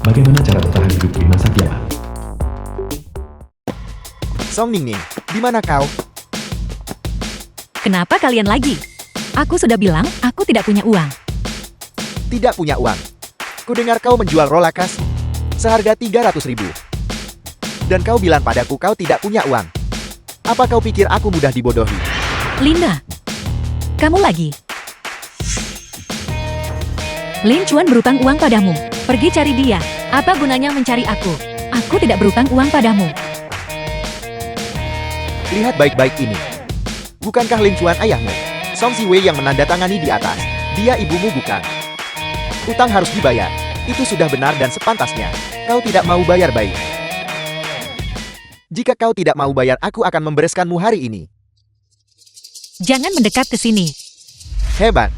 Bagaimana cara bertahan hidup di masa kiamat? Song Ningning, di mana kau? Kenapa kalian lagi? Aku sudah bilang, aku tidak punya uang. Tidak punya uang. Kudengar kau menjual Rolakas seharga 300.000. Dan kau bilang padaku kau tidak punya uang. Apa kau pikir aku mudah dibodohi? Linda, kamu lagi. Lin Chuan berutang uang padamu. Pergi cari dia. Apa gunanya mencari aku? Aku tidak berutang uang padamu. Lihat baik-baik ini. Bukankah Lin Chuan ayahmu? Song Ziwei yang menandatangani di atas. Dia ibumu bukan? Utang harus dibayar. Itu sudah benar dan sepantasnya. Kau tidak mau bayar baik. Jika kau tidak mau bayar, aku akan membereskanmu hari ini. Jangan mendekat ke sini. Hebat.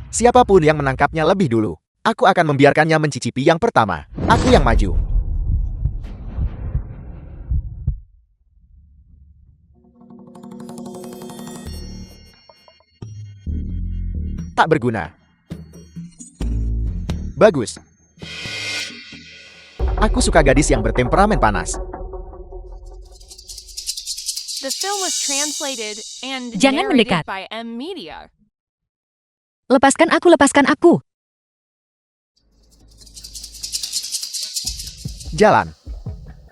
Siapapun yang menangkapnya lebih dulu, aku akan membiarkannya mencicipi yang pertama. Aku yang maju. Tak berguna. Bagus. Aku suka gadis yang bertemperamen panas. The film was translated and Jangan narrated mendekat. by M Media. Lepaskan aku, lepaskan aku. Jalan.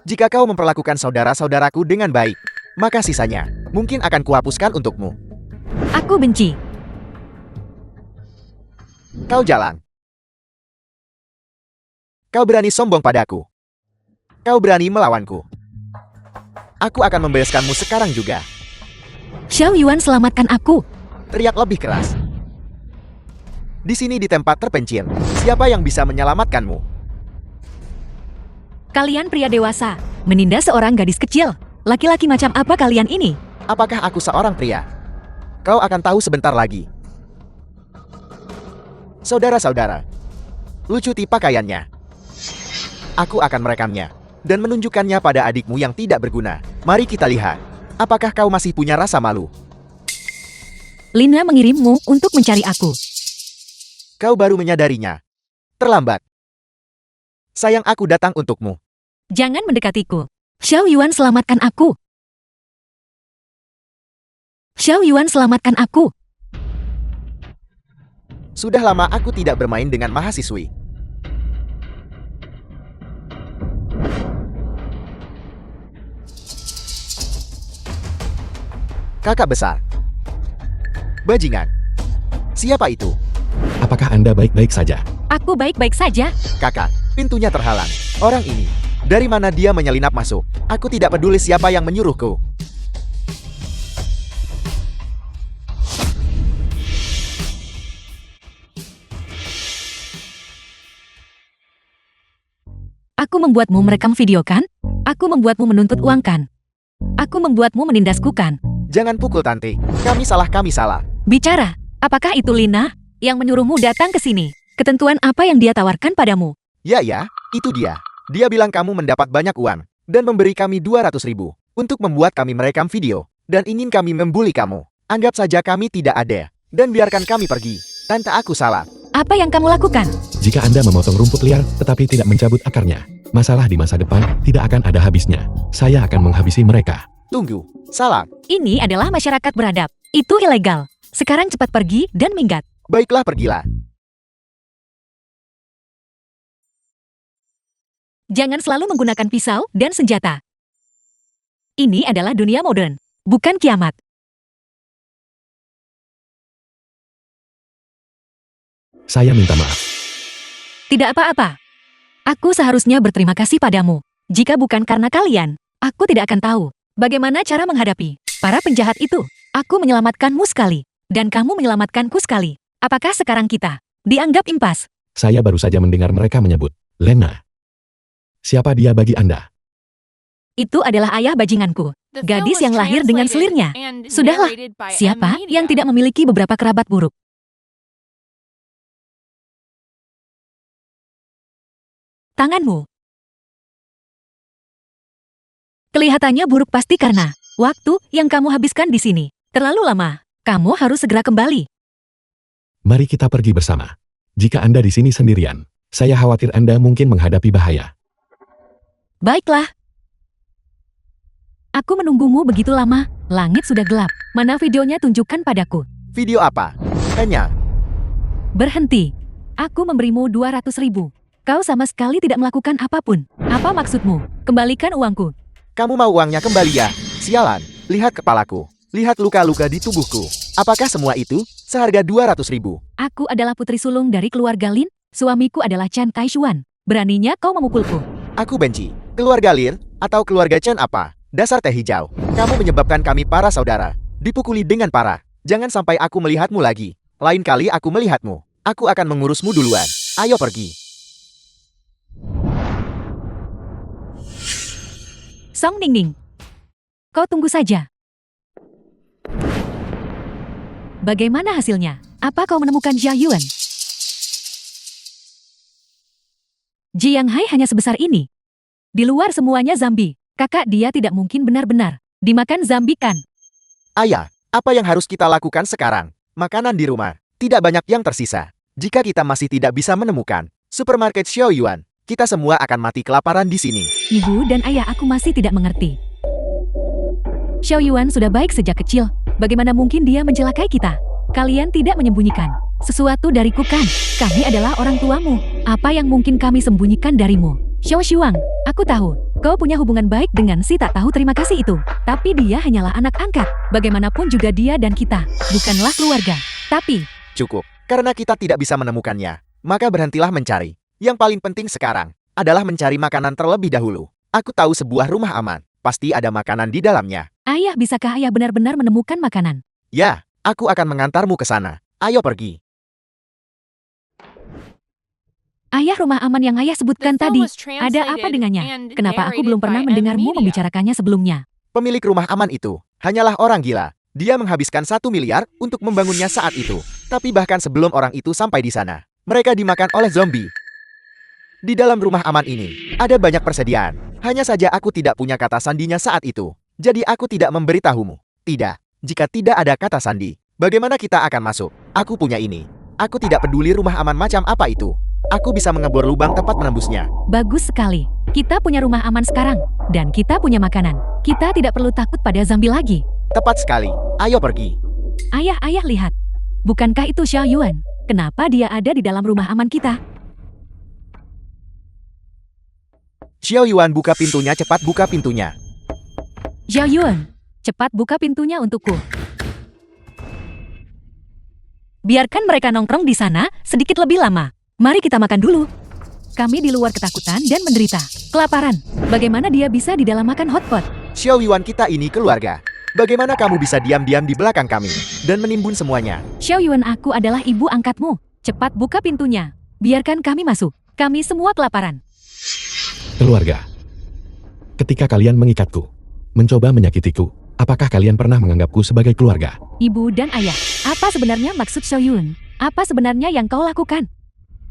Jika kau memperlakukan saudara-saudaraku dengan baik, maka sisanya mungkin akan kuhapuskan untukmu. Aku benci. Kau jalan. Kau berani sombong padaku. Kau berani melawanku. Aku akan membereskanmu sekarang juga. Xiao Yuan, selamatkan aku. Teriak lebih keras. Di sini di tempat terpencil, siapa yang bisa menyelamatkanmu? Kalian pria dewasa, menindas seorang gadis kecil. Laki-laki macam apa kalian ini? Apakah aku seorang pria? Kau akan tahu sebentar lagi. Saudara-saudara, lucuti pakaiannya. Aku akan merekamnya dan menunjukkannya pada adikmu yang tidak berguna. Mari kita lihat. Apakah kau masih punya rasa malu? Lina mengirimmu untuk mencari aku. Kau baru menyadarinya. Terlambat. Sayang, aku datang untukmu. Jangan mendekatiku. Xiao Yuan, selamatkan aku. Xiao Yuan, selamatkan aku. Sudah lama aku tidak bermain dengan mahasiswi. Kakak besar. Bajingan. Siapa itu? Apakah Anda baik-baik saja? Aku baik-baik saja. Kakak, pintunya terhalang. Orang ini, dari mana dia menyelinap masuk? Aku tidak peduli siapa yang menyuruhku. Aku membuatmu merekam video kan? Aku membuatmu menuntut uang kan? Aku membuatmu menindasku kan? Jangan pukul tante. Kami salah, kami salah. Bicara, apakah itu Lina yang menyuruhmu datang ke sini? Ketentuan apa yang dia tawarkan padamu? Ya, itu dia. Dia bilang kamu mendapat banyak uang dan memberi kami 200.000 untuk membuat kami merekam video dan ingin kami membuli kamu. Anggap saja kami tidak ada dan biarkan kami pergi. Tante, aku salah. Apa yang kamu lakukan? Jika Anda memotong rumput liar tetapi tidak mencabut akarnya, masalah di masa depan tidak akan ada habisnya. Saya akan menghabisi mereka. Tunggu, salah. Ini adalah masyarakat beradab. Itu ilegal. Sekarang cepat pergi dan minggat. Baiklah, pergilah. Jangan selalu menggunakan pisau dan senjata. Ini adalah dunia modern, bukan kiamat. Saya minta maaf. Tidak apa-apa. Aku seharusnya berterima kasih padamu. Jika bukan karena kalian, aku tidak akan tahu bagaimana cara menghadapi para penjahat itu. Aku menyelamatkanmu sekali, dan kamu menyelamatkanku sekali. Apakah sekarang kita dianggap impas? Saya baru saja mendengar mereka menyebut Lena. Siapa dia bagi Anda? Itu adalah ayah bajinganku. The film Gadis was yang lahir dengan translated selirnya. and Sudahlah, narrated by M siapa Media. yang tidak memiliki beberapa kerabat buruk? Tanganmu. Kelihatannya buruk pasti karena waktu yang kamu habiskan di sini terlalu lama. Kamu harus segera kembali. Mari kita pergi bersama. Jika Anda di sini sendirian, Saya khawatir Anda mungkin menghadapi bahaya. Baiklah. Aku menunggumu begitu lama, langit sudah gelap. Mana videonya tunjukkan padaku. Video apa? Tanya. Berhenti. Aku memberimu 200.000. Kau sama sekali tidak melakukan apapun. Apa maksudmu? Kembalikan uangku. Kamu mau uangnya kembali ya? Sialan. Lihat kepalaku. Lihat luka-luka di tubuhku. Apakah semua itu seharga 200.000? Aku adalah putri sulung dari keluarga Lin. Suamiku adalah Chan Kaishuan. Beraninya kau memukulku. Aku benci. Keluarga Lin atau keluarga Chen apa? Dasar teh hijau. Kamu menyebabkan kami para saudara dipukuli dengan parah. Jangan sampai aku melihatmu lagi. Lain kali aku melihatmu, aku akan mengurusmu duluan. Ayo pergi. Song Ningning. Kau tunggu saja. Bagaimana hasilnya? Apa kau menemukan Jia Yuan? Jiang Hai hanya sebesar ini. Di luar semuanya zombie. Kakak dia tidak mungkin benar-benar dimakan zombie kan? Ayah, apa yang harus kita lakukan sekarang? Makanan di rumah tidak banyak yang tersisa. Jika kita masih tidak bisa menemukan supermarket Xiao Yuan, kita semua akan mati kelaparan di sini. Ibu dan ayah aku masih tidak mengerti. Xiao Yuan sudah baik sejak kecil. Bagaimana mungkin dia mencelakai kita? Kalian tidak menyembunyikan sesuatu dariku kan? Kami adalah orang tuamu. Apa yang mungkin kami sembunyikan darimu? Xiao Shuang, aku tahu. Kau punya hubungan baik dengan si tak tahu terima kasih itu. Tapi dia hanyalah anak angkat. Bagaimanapun juga dia dan kita bukanlah keluarga. Tapi Cukup, karena kita tidak bisa menemukannya. Maka berhentilah mencari. Yang paling penting sekarang adalah mencari makanan terlebih dahulu. Aku tahu sebuah rumah aman. Pasti ada makanan di dalamnya. ayah, bisakah ayah benar-benar menemukan makanan? Ya, aku akan mengantarmu ke sana. Ayo pergi. Ayah, rumah aman yang ayah sebutkan The tadi, film was ada apa translated dengannya? and Kenapa aku narrated belum pernah by mendengarmu Media. membicarakannya sebelumnya? Pemilik rumah aman itu hanyalah orang gila. Dia menghabiskan 1 miliar untuk membangunnya saat itu. Tapi bahkan sebelum orang itu sampai di sana, mereka dimakan oleh zombie. Di dalam rumah aman ini, ada banyak persediaan. Hanya saja aku tidak punya kata sandinya saat itu. Jadi aku tidak memberitahumu. Tidak, jika tidak ada kata sandi, bagaimana kita akan masuk? Aku punya ini. Aku tidak peduli rumah aman macam apa itu. Aku bisa mengebor lubang tepat menembusnya. Bagus sekali. Kita punya rumah aman sekarang. Dan kita punya makanan. Kita tidak perlu takut pada zombie lagi. Tepat sekali. Ayo pergi. Ayah, lihat. Bukankah itu Xiao Yuan? Kenapa dia ada di dalam rumah aman kita? Xiao Yuan, buka pintunya, cepat buka pintunya. Xiao Yuan, cepat buka pintunya untukku. Biarkan mereka nongkrong di sana sedikit lebih lama. Mari kita makan dulu. Kami di luar ketakutan dan menderita kelaparan. Bagaimana dia bisa di dalam makan hotpot? Xiao Yuan, kita ini keluarga. Bagaimana kamu bisa diam-diam di belakang kami dan menimbun semuanya? Xiao Yuan, aku adalah ibu angkatmu. Cepat buka pintunya. Biarkan kami masuk. Kami semua kelaparan. Keluarga. Ketika kalian mengikatku, mencoba menyakitiku, apakah kalian pernah menganggapku sebagai keluarga? Ibu dan ayah, apa sebenarnya maksud Xiao Yuan? Apa sebenarnya yang kau lakukan?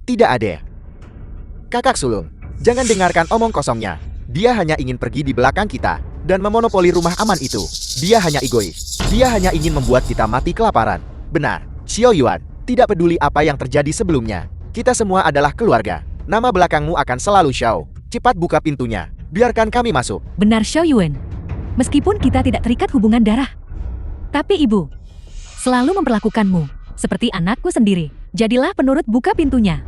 Tidak ada. Kakak sulung, jangan dengarkan omong kosongnya. Dia hanya ingin pergi di belakang kita dan memonopoli rumah aman itu. Dia hanya egois. Dia hanya ingin membuat kita mati kelaparan. Benar, Xiao Yuan, tidak peduli apa yang terjadi sebelumnya. Kita semua adalah keluarga. Nama belakangmu akan selalu Xiao. Cepat buka pintunya. Biarkan kami masuk. Benar Xiao Yuan. Meskipun kita tidak terikat hubungan darah. Tapi ibu selalu memperlakukanmu seperti anakku sendiri. Jadilah penurut, buka pintunya.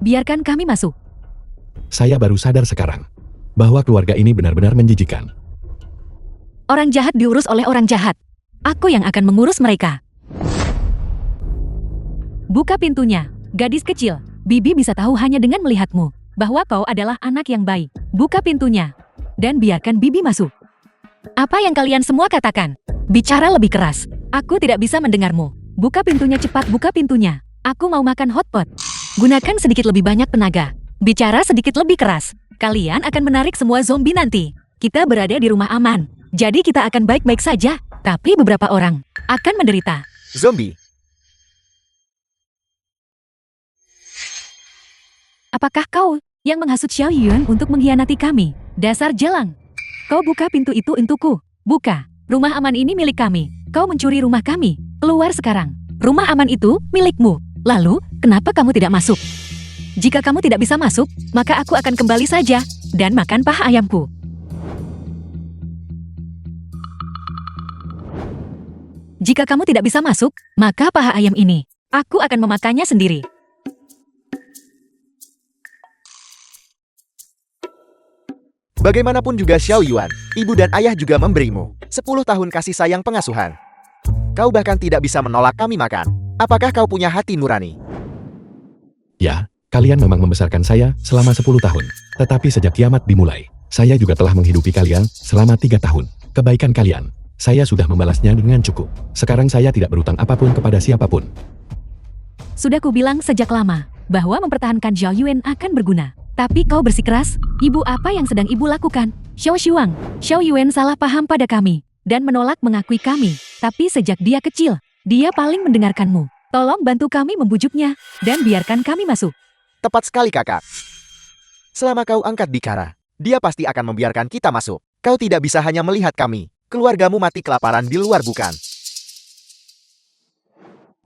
Biarkan kami masuk. Saya baru sadar sekarang bahwa keluarga ini benar-benar menjijikan. Orang jahat diurus oleh orang jahat. Aku yang akan mengurus mereka. Buka pintunya, gadis kecil. Bibi bisa tahu hanya dengan melihatmu bahwa kau adalah anak yang baik. Buka pintunya dan biarkan Bibi masuk. Apa yang kalian semua katakan? Bicara lebih keras. Aku tidak bisa mendengarmu. Buka pintunya, cepat buka pintunya. Aku mau makan hotpot. Gunakan sedikit lebih banyak tenaga. Bicara sedikit lebih keras. Kalian akan menarik semua zombie nanti. Kita berada di rumah aman. Jadi kita akan baik-baik saja. Tapi beberapa orang akan menderita. Zombie. Apakah kau yang menghasut Xiao Yuan untuk mengkhianati kami? Dasar jelang. Kau buka pintu itu untukku. Buka. Rumah aman ini milik kami. Kau mencuri rumah kami. Keluar sekarang. Rumah aman itu milikmu. Lalu, kenapa kamu tidak masuk? Jika kamu tidak bisa masuk, maka aku akan kembali saja dan makan paha ayamku. Jika kamu tidak bisa masuk, maka paha ayam ini, aku akan memakannya sendiri. Bagaimanapun juga Xiao Yuan, ibu dan ayah juga memberimu 10 tahun kasih sayang pengasuhan. Kau bahkan tidak bisa menolak kami makan. Apakah kau punya hati nurani? Ya, kalian memang membesarkan saya selama 10 tahun. Tetapi sejak kiamat dimulai, saya juga telah menghidupi kalian selama 3 tahun. Kebaikan kalian, saya sudah membalasnya dengan cukup. Sekarang saya tidak berutang apapun kepada siapapun. Sudah kubilang sejak lama, bahwa mempertahankan Zhao Yuan akan berguna. Tapi kau bersikeras, ibu apa yang sedang ibu lakukan? Xiao Shuang, Xiao Yuan salah paham pada kami, dan menolak mengakui kami. Tapi sejak dia kecil, dia paling mendengarkanmu. Tolong bantu kami membujuknya, dan biarkan kami masuk. Tepat sekali kakak. Selama kau angkat bicara, dia pasti akan membiarkan kita masuk. Kau tidak bisa hanya melihat kami. Keluargamu mati kelaparan di luar bukan?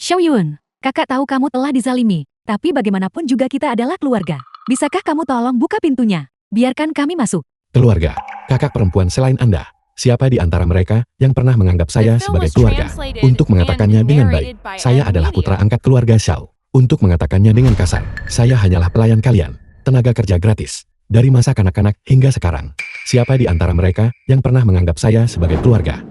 Xiao Yuan, kakak tahu kamu telah dizalimi, tapi bagaimanapun juga kita adalah keluarga. Bisakah kamu tolong buka pintunya? Biarkan kami masuk. Keluarga, kakak perempuan selain Anda. Siapa di antara mereka yang pernah menganggap saya sebagai keluarga? Untuk mengatakannya dengan baik, saya adalah putra angkat keluarga Xiao. Untuk mengatakannya dengan kasar, saya hanyalah pelayan kalian, tenaga kerja gratis. Dari masa kanak-kanak hingga sekarang, siapa di antara mereka yang pernah menganggap saya sebagai keluarga?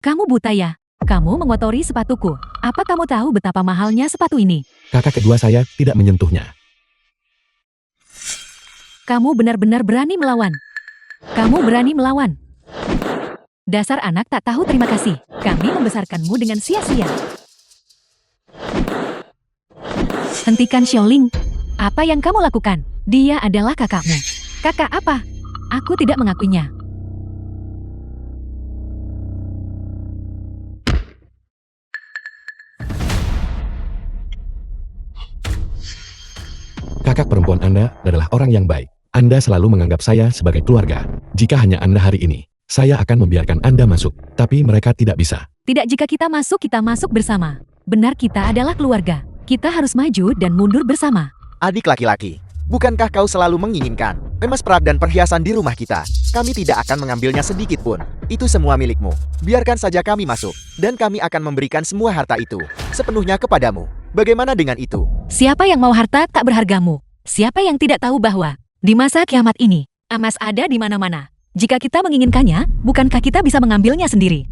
Kamu buta ya? Kamu mengotori sepatuku. Apa kamu tahu betapa mahalnya sepatu ini? Kakak kedua saya tidak menyentuhnya. Kamu benar-benar berani melawan. Kamu berani melawan. Dasar anak tak tahu terima kasih. Kami membesarkanmu dengan sia-sia. Hentikan Xiaoling. Apa yang kamu lakukan? Dia adalah kakakmu. Kakak apa? Aku tidak mengakuinya. Kakak perempuan Anda adalah orang yang baik. Anda selalu menganggap saya sebagai keluarga. Jika hanya Anda hari ini, saya akan membiarkan Anda masuk. Tapi mereka tidak bisa. Tidak, jika kita masuk bersama. Benar, kita adalah keluarga. Kita harus maju dan mundur bersama. Adik laki-laki, bukankah kau selalu menginginkan emas perak dan perhiasan di rumah kita? Kami tidak akan mengambilnya sedikit pun. Itu semua milikmu. Biarkan saja kami masuk, dan kami akan memberikan semua harta itu sepenuhnya kepadamu. Bagaimana dengan itu? Siapa yang mau harta tak berhargamu? Siapa yang tidak tahu bahwa di masa kiamat ini, emas ada di mana-mana? Jika kita menginginkannya, bukankah kita bisa mengambilnya sendiri?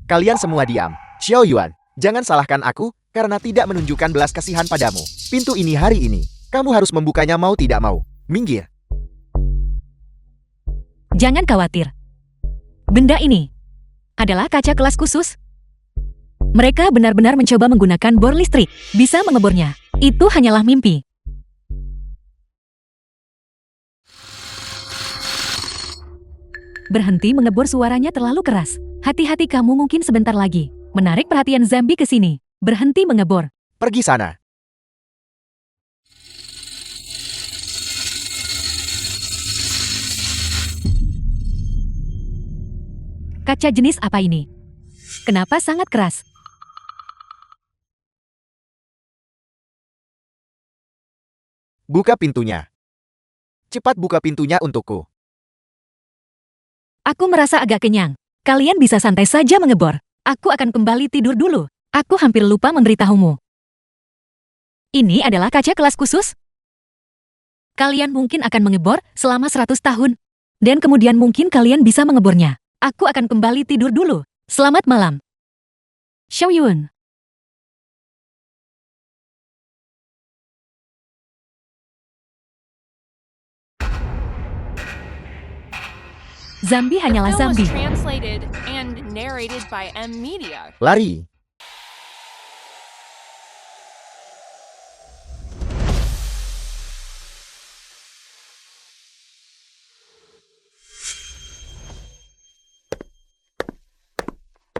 Kalian semua diam. Xiao Yuan, jangan salahkan aku karena tidak menunjukkan belas kasihan padamu. Pintu ini hari ini, kamu harus membukanya mau tidak mau. Minggir. Jangan khawatir. Benda ini adalah kaca kelas khusus. Mereka benar-benar mencoba menggunakan bor listrik. Bisa mengebornya. Itu hanyalah mimpi. Berhenti mengebor, suaranya terlalu keras. Hati-hati, kamu mungkin sebentar lagi menarik perhatian zombie ke sini. Berhenti mengebor. Pergi sana. Kaca jenis apa ini? Kenapa sangat keras? Buka pintunya. Cepat buka pintunya untukku. Aku merasa agak kenyang. Kalian bisa santai saja mengebor. Aku akan kembali tidur dulu. Aku hampir lupa memberitahumu. Ini adalah kaca kelas khusus. Kalian mungkin akan mengebor selama 100 tahun. Dan kemudian mungkin kalian bisa mengebornya. Aku akan kembali tidur dulu. Selamat malam. Xiao Yuan. Zombie hanyalah The film was zombie. translated and narrated by M Media. Lari.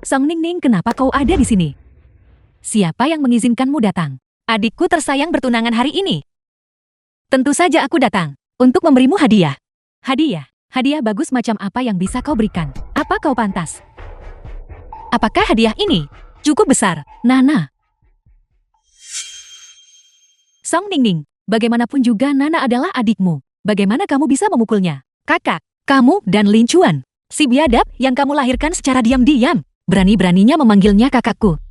Song Ningning, kenapa kau ada di sini? Siapa yang mengizinkanmu datang? Adikku tersayang bertunangan hari ini. Tentu saja aku datang untuk memberimu hadiah. Hadiah. Hadiah bagus macam apa yang bisa kau berikan? Apa kau pantas? Apakah hadiah ini cukup besar, Nana? Song Ningning, bagaimanapun juga Nana adalah adikmu. Bagaimana kamu bisa memukulnya? Kakak, kamu dan Lin Chuan, si biadab yang kamu lahirkan secara diam-diam, berani-beraninya memanggilnya kakakku.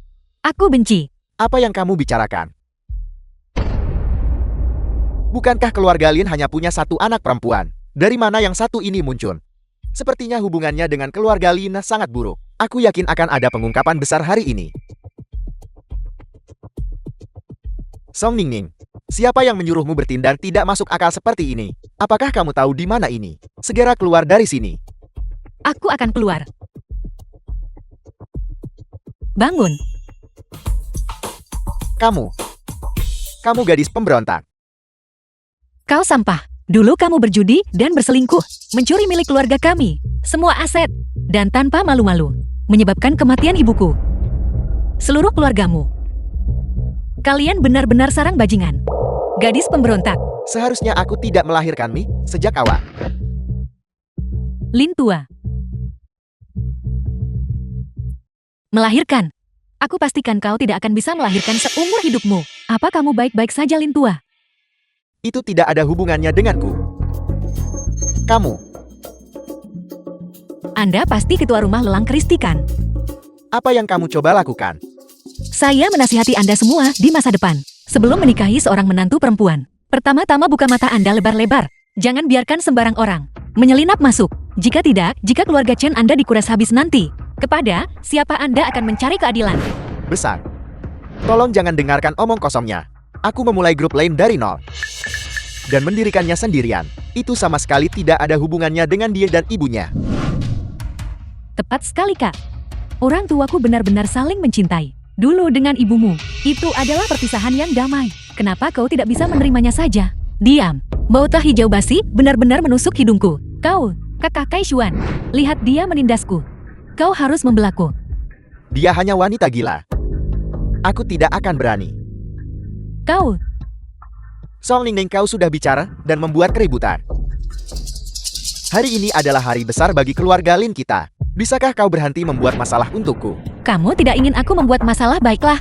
Aku benci. Apa yang kamu bicarakan? Bukankah keluarga Lin hanya punya satu anak perempuan? Dari mana yang satu ini muncul? Sepertinya hubungannya dengan keluarga Lin sangat buruk. Aku yakin akan ada pengungkapan besar hari ini. Song Ningning, siapa yang menyuruhmu bertindak tidak masuk akal seperti ini? Apakah kamu tahu di mana ini? Segera keluar dari sini. Aku akan keluar. Bangun. Kamu gadis pemberontak. Kau sampah. Dulu kamu berjudi dan berselingkuh, mencuri milik keluarga kami, semua aset, dan tanpa malu-malu, menyebabkan kematian ibuku. Seluruh keluargamu. Kalian benar-benar sarang bajingan. Gadis pemberontak. Seharusnya aku tidak melahirkanmu sejak awal. Lin tua. Melahirkan. Aku pastikan kau tidak akan bisa melahirkan seumur hidupmu. Apa kamu baik-baik saja, Lin tua? Itu tidak ada hubungannya denganku. Kamu. Anda pasti ketua rumah lelang Kristi kan? Apa yang kamu coba lakukan? Saya menasihati Anda semua di masa depan. Sebelum menikahi seorang menantu perempuan. Pertama-tama buka mata Anda lebar-lebar. Jangan biarkan sembarang orang menyelinap masuk. Jika tidak, jika keluarga Chen Anda dikuras habis nanti. Kepada siapa Anda akan mencari keadilan? Besar. Tolong jangan dengarkan omong kosongnya. Aku memulai grup lain dari nol. Dan mendirikannya sendirian. Itu sama sekali tidak ada hubungannya dengan dia dan ibunya. Tepat sekali, Kak. Orang tuaku benar-benar saling mencintai. Dulu dengan ibumu, itu adalah perpisahan yang damai. Kenapa kau tidak bisa menerimanya saja? Diam. Bau teh hijau basi benar-benar menusuk hidungku. Kau, kakak Kaishuan, lihat dia menindasku. Kau harus membelaku. Dia hanya wanita gila. Aku tidak akan berani. Kau. Song Ningning, kau sudah bicara dan membuat keributan. Hari ini adalah hari besar bagi keluarga Lin kita. Bisakah kau berhenti membuat masalah untukku? Kamu tidak ingin aku membuat masalah, baiklah.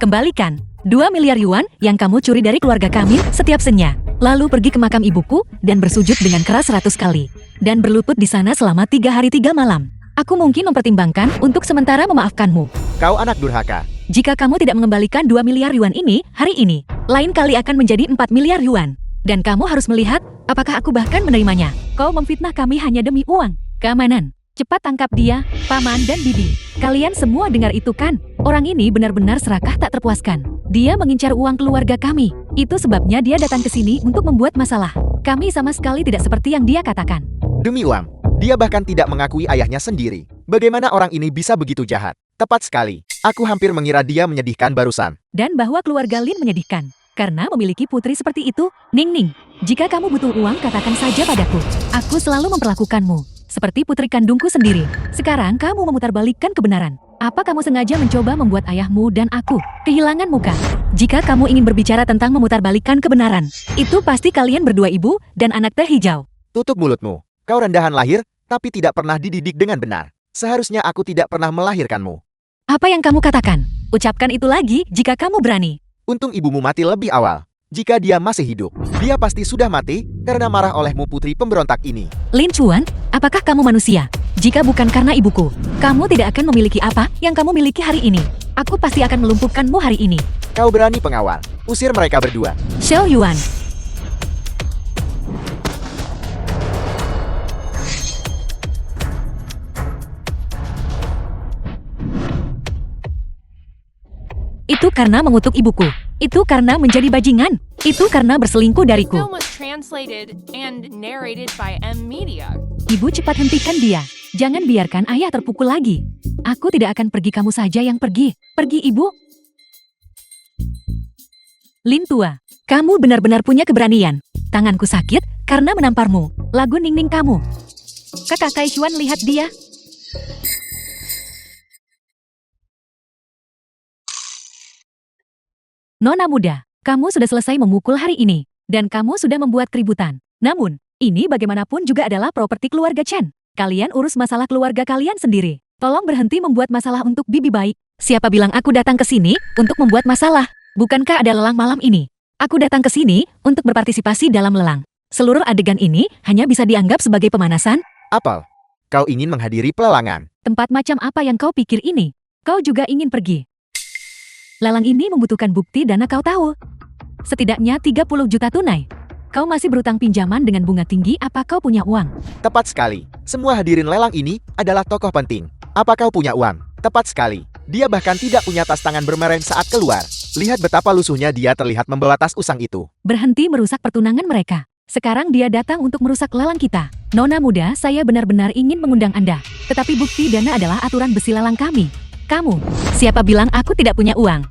Kembalikan 2 miliar yuan yang kamu curi dari keluarga kami setiap senya. Lalu pergi ke makam ibuku dan bersujud dengan keras 100 kali. Dan berlutut di sana selama 3 hari 3 malam. Aku mungkin mempertimbangkan untuk sementara memaafkanmu. Kau anak durhaka. Jika kamu tidak mengembalikan 2 miliar yuan ini hari ini, lain kali akan menjadi 4 miliar yuan. Dan kamu harus melihat apakah aku bahkan menerimanya. Kau memfitnah kami hanya demi uang. Keamanan. Cepat tangkap dia, Paman dan Bibi. Kalian semua dengar itu kan? Orang ini benar-benar serakah tak terpuaskan. Dia mengincar uang keluarga kami. Itu sebabnya dia datang ke sini untuk membuat masalah. Kami sama sekali tidak seperti yang dia katakan. Demi uang. Dia bahkan tidak mengakui ayahnya sendiri. Bagaimana orang ini bisa begitu jahat? Tepat sekali. Aku hampir mengira dia menyedihkan barusan. Dan bahwa keluarga Lin menyedihkan. Karena memiliki putri seperti itu, Ningning. Jika kamu butuh uang, katakan saja padaku. Aku selalu memperlakukanmu seperti putri kandungku sendiri. Sekarang kamu memutarbalikkan kebenaran. Apa kamu sengaja mencoba membuat ayahmu dan aku kehilangan muka? Jika kamu ingin berbicara tentang memutarbalikkan kebenaran, itu pasti kalian berdua ibu dan anak teh hijau. Tutup mulutmu. Kau rendahan lahir, tapi tidak pernah dididik dengan benar. Seharusnya aku tidak pernah melahirkanmu. Apa yang kamu katakan? Ucapkan itu lagi jika kamu berani. Untung ibumu mati lebih awal. Jika dia masih hidup, dia pasti sudah mati karena marah olehmu putri pemberontak ini. Lin Chuan, apakah kamu manusia? Jika bukan karena ibuku, kamu tidak akan memiliki apa yang kamu miliki hari ini. Aku pasti akan melumpuhkanmu hari ini. Kau berani pengawal. Usir mereka berdua. Xiao Yuan. Itu karena mengutuk ibuku. Itu karena menjadi bajingan. Itu karena berselingkuh The dariku. film was translated and narrated by M Media. Ibu cepat hentikan dia. Jangan biarkan ayah terpukul lagi. Aku tidak akan pergi, kamu saja yang pergi. Pergi, ibu. Lin tua, kamu benar-benar punya keberanian. Tanganku sakit karena menamparmu. Lagu Ningning kamu. Kakak Kaishuan, lihat dia. Nona muda, kamu sudah selesai memukul hari ini. Dan kamu sudah membuat keributan. Namun, ini bagaimanapun juga adalah properti keluarga Chen. Kalian urus masalah keluarga kalian sendiri. Tolong berhenti membuat masalah untuk bibi baik. Siapa bilang aku datang ke sini untuk membuat masalah? Bukankah ada lelang malam ini? Aku datang ke sini untuk berpartisipasi dalam lelang. Seluruh adegan ini hanya bisa dianggap sebagai pemanasan. Apel, kau ingin menghadiri pelelangan. Tempat macam apa yang kau pikir ini? Kau juga ingin pergi. Lelang ini membutuhkan bukti dana, kau tahu. Setidaknya 30 juta tunai. Kau masih berutang pinjaman dengan bunga tinggi, apa kau punya uang? Tepat sekali. Semua hadirin lelang ini adalah tokoh penting. Apa kau punya uang? Tepat sekali. Dia bahkan tidak punya tas tangan bermerek saat keluar. Lihat betapa lusuhnya dia terlihat membawa tas usang itu. Berhenti merusak pertunangan mereka. Sekarang dia datang untuk merusak lelang kita. Nona muda, saya benar-benar ingin mengundang Anda. Tetapi bukti dana adalah aturan besi lelang kami. Kamu, siapa bilang aku tidak punya uang?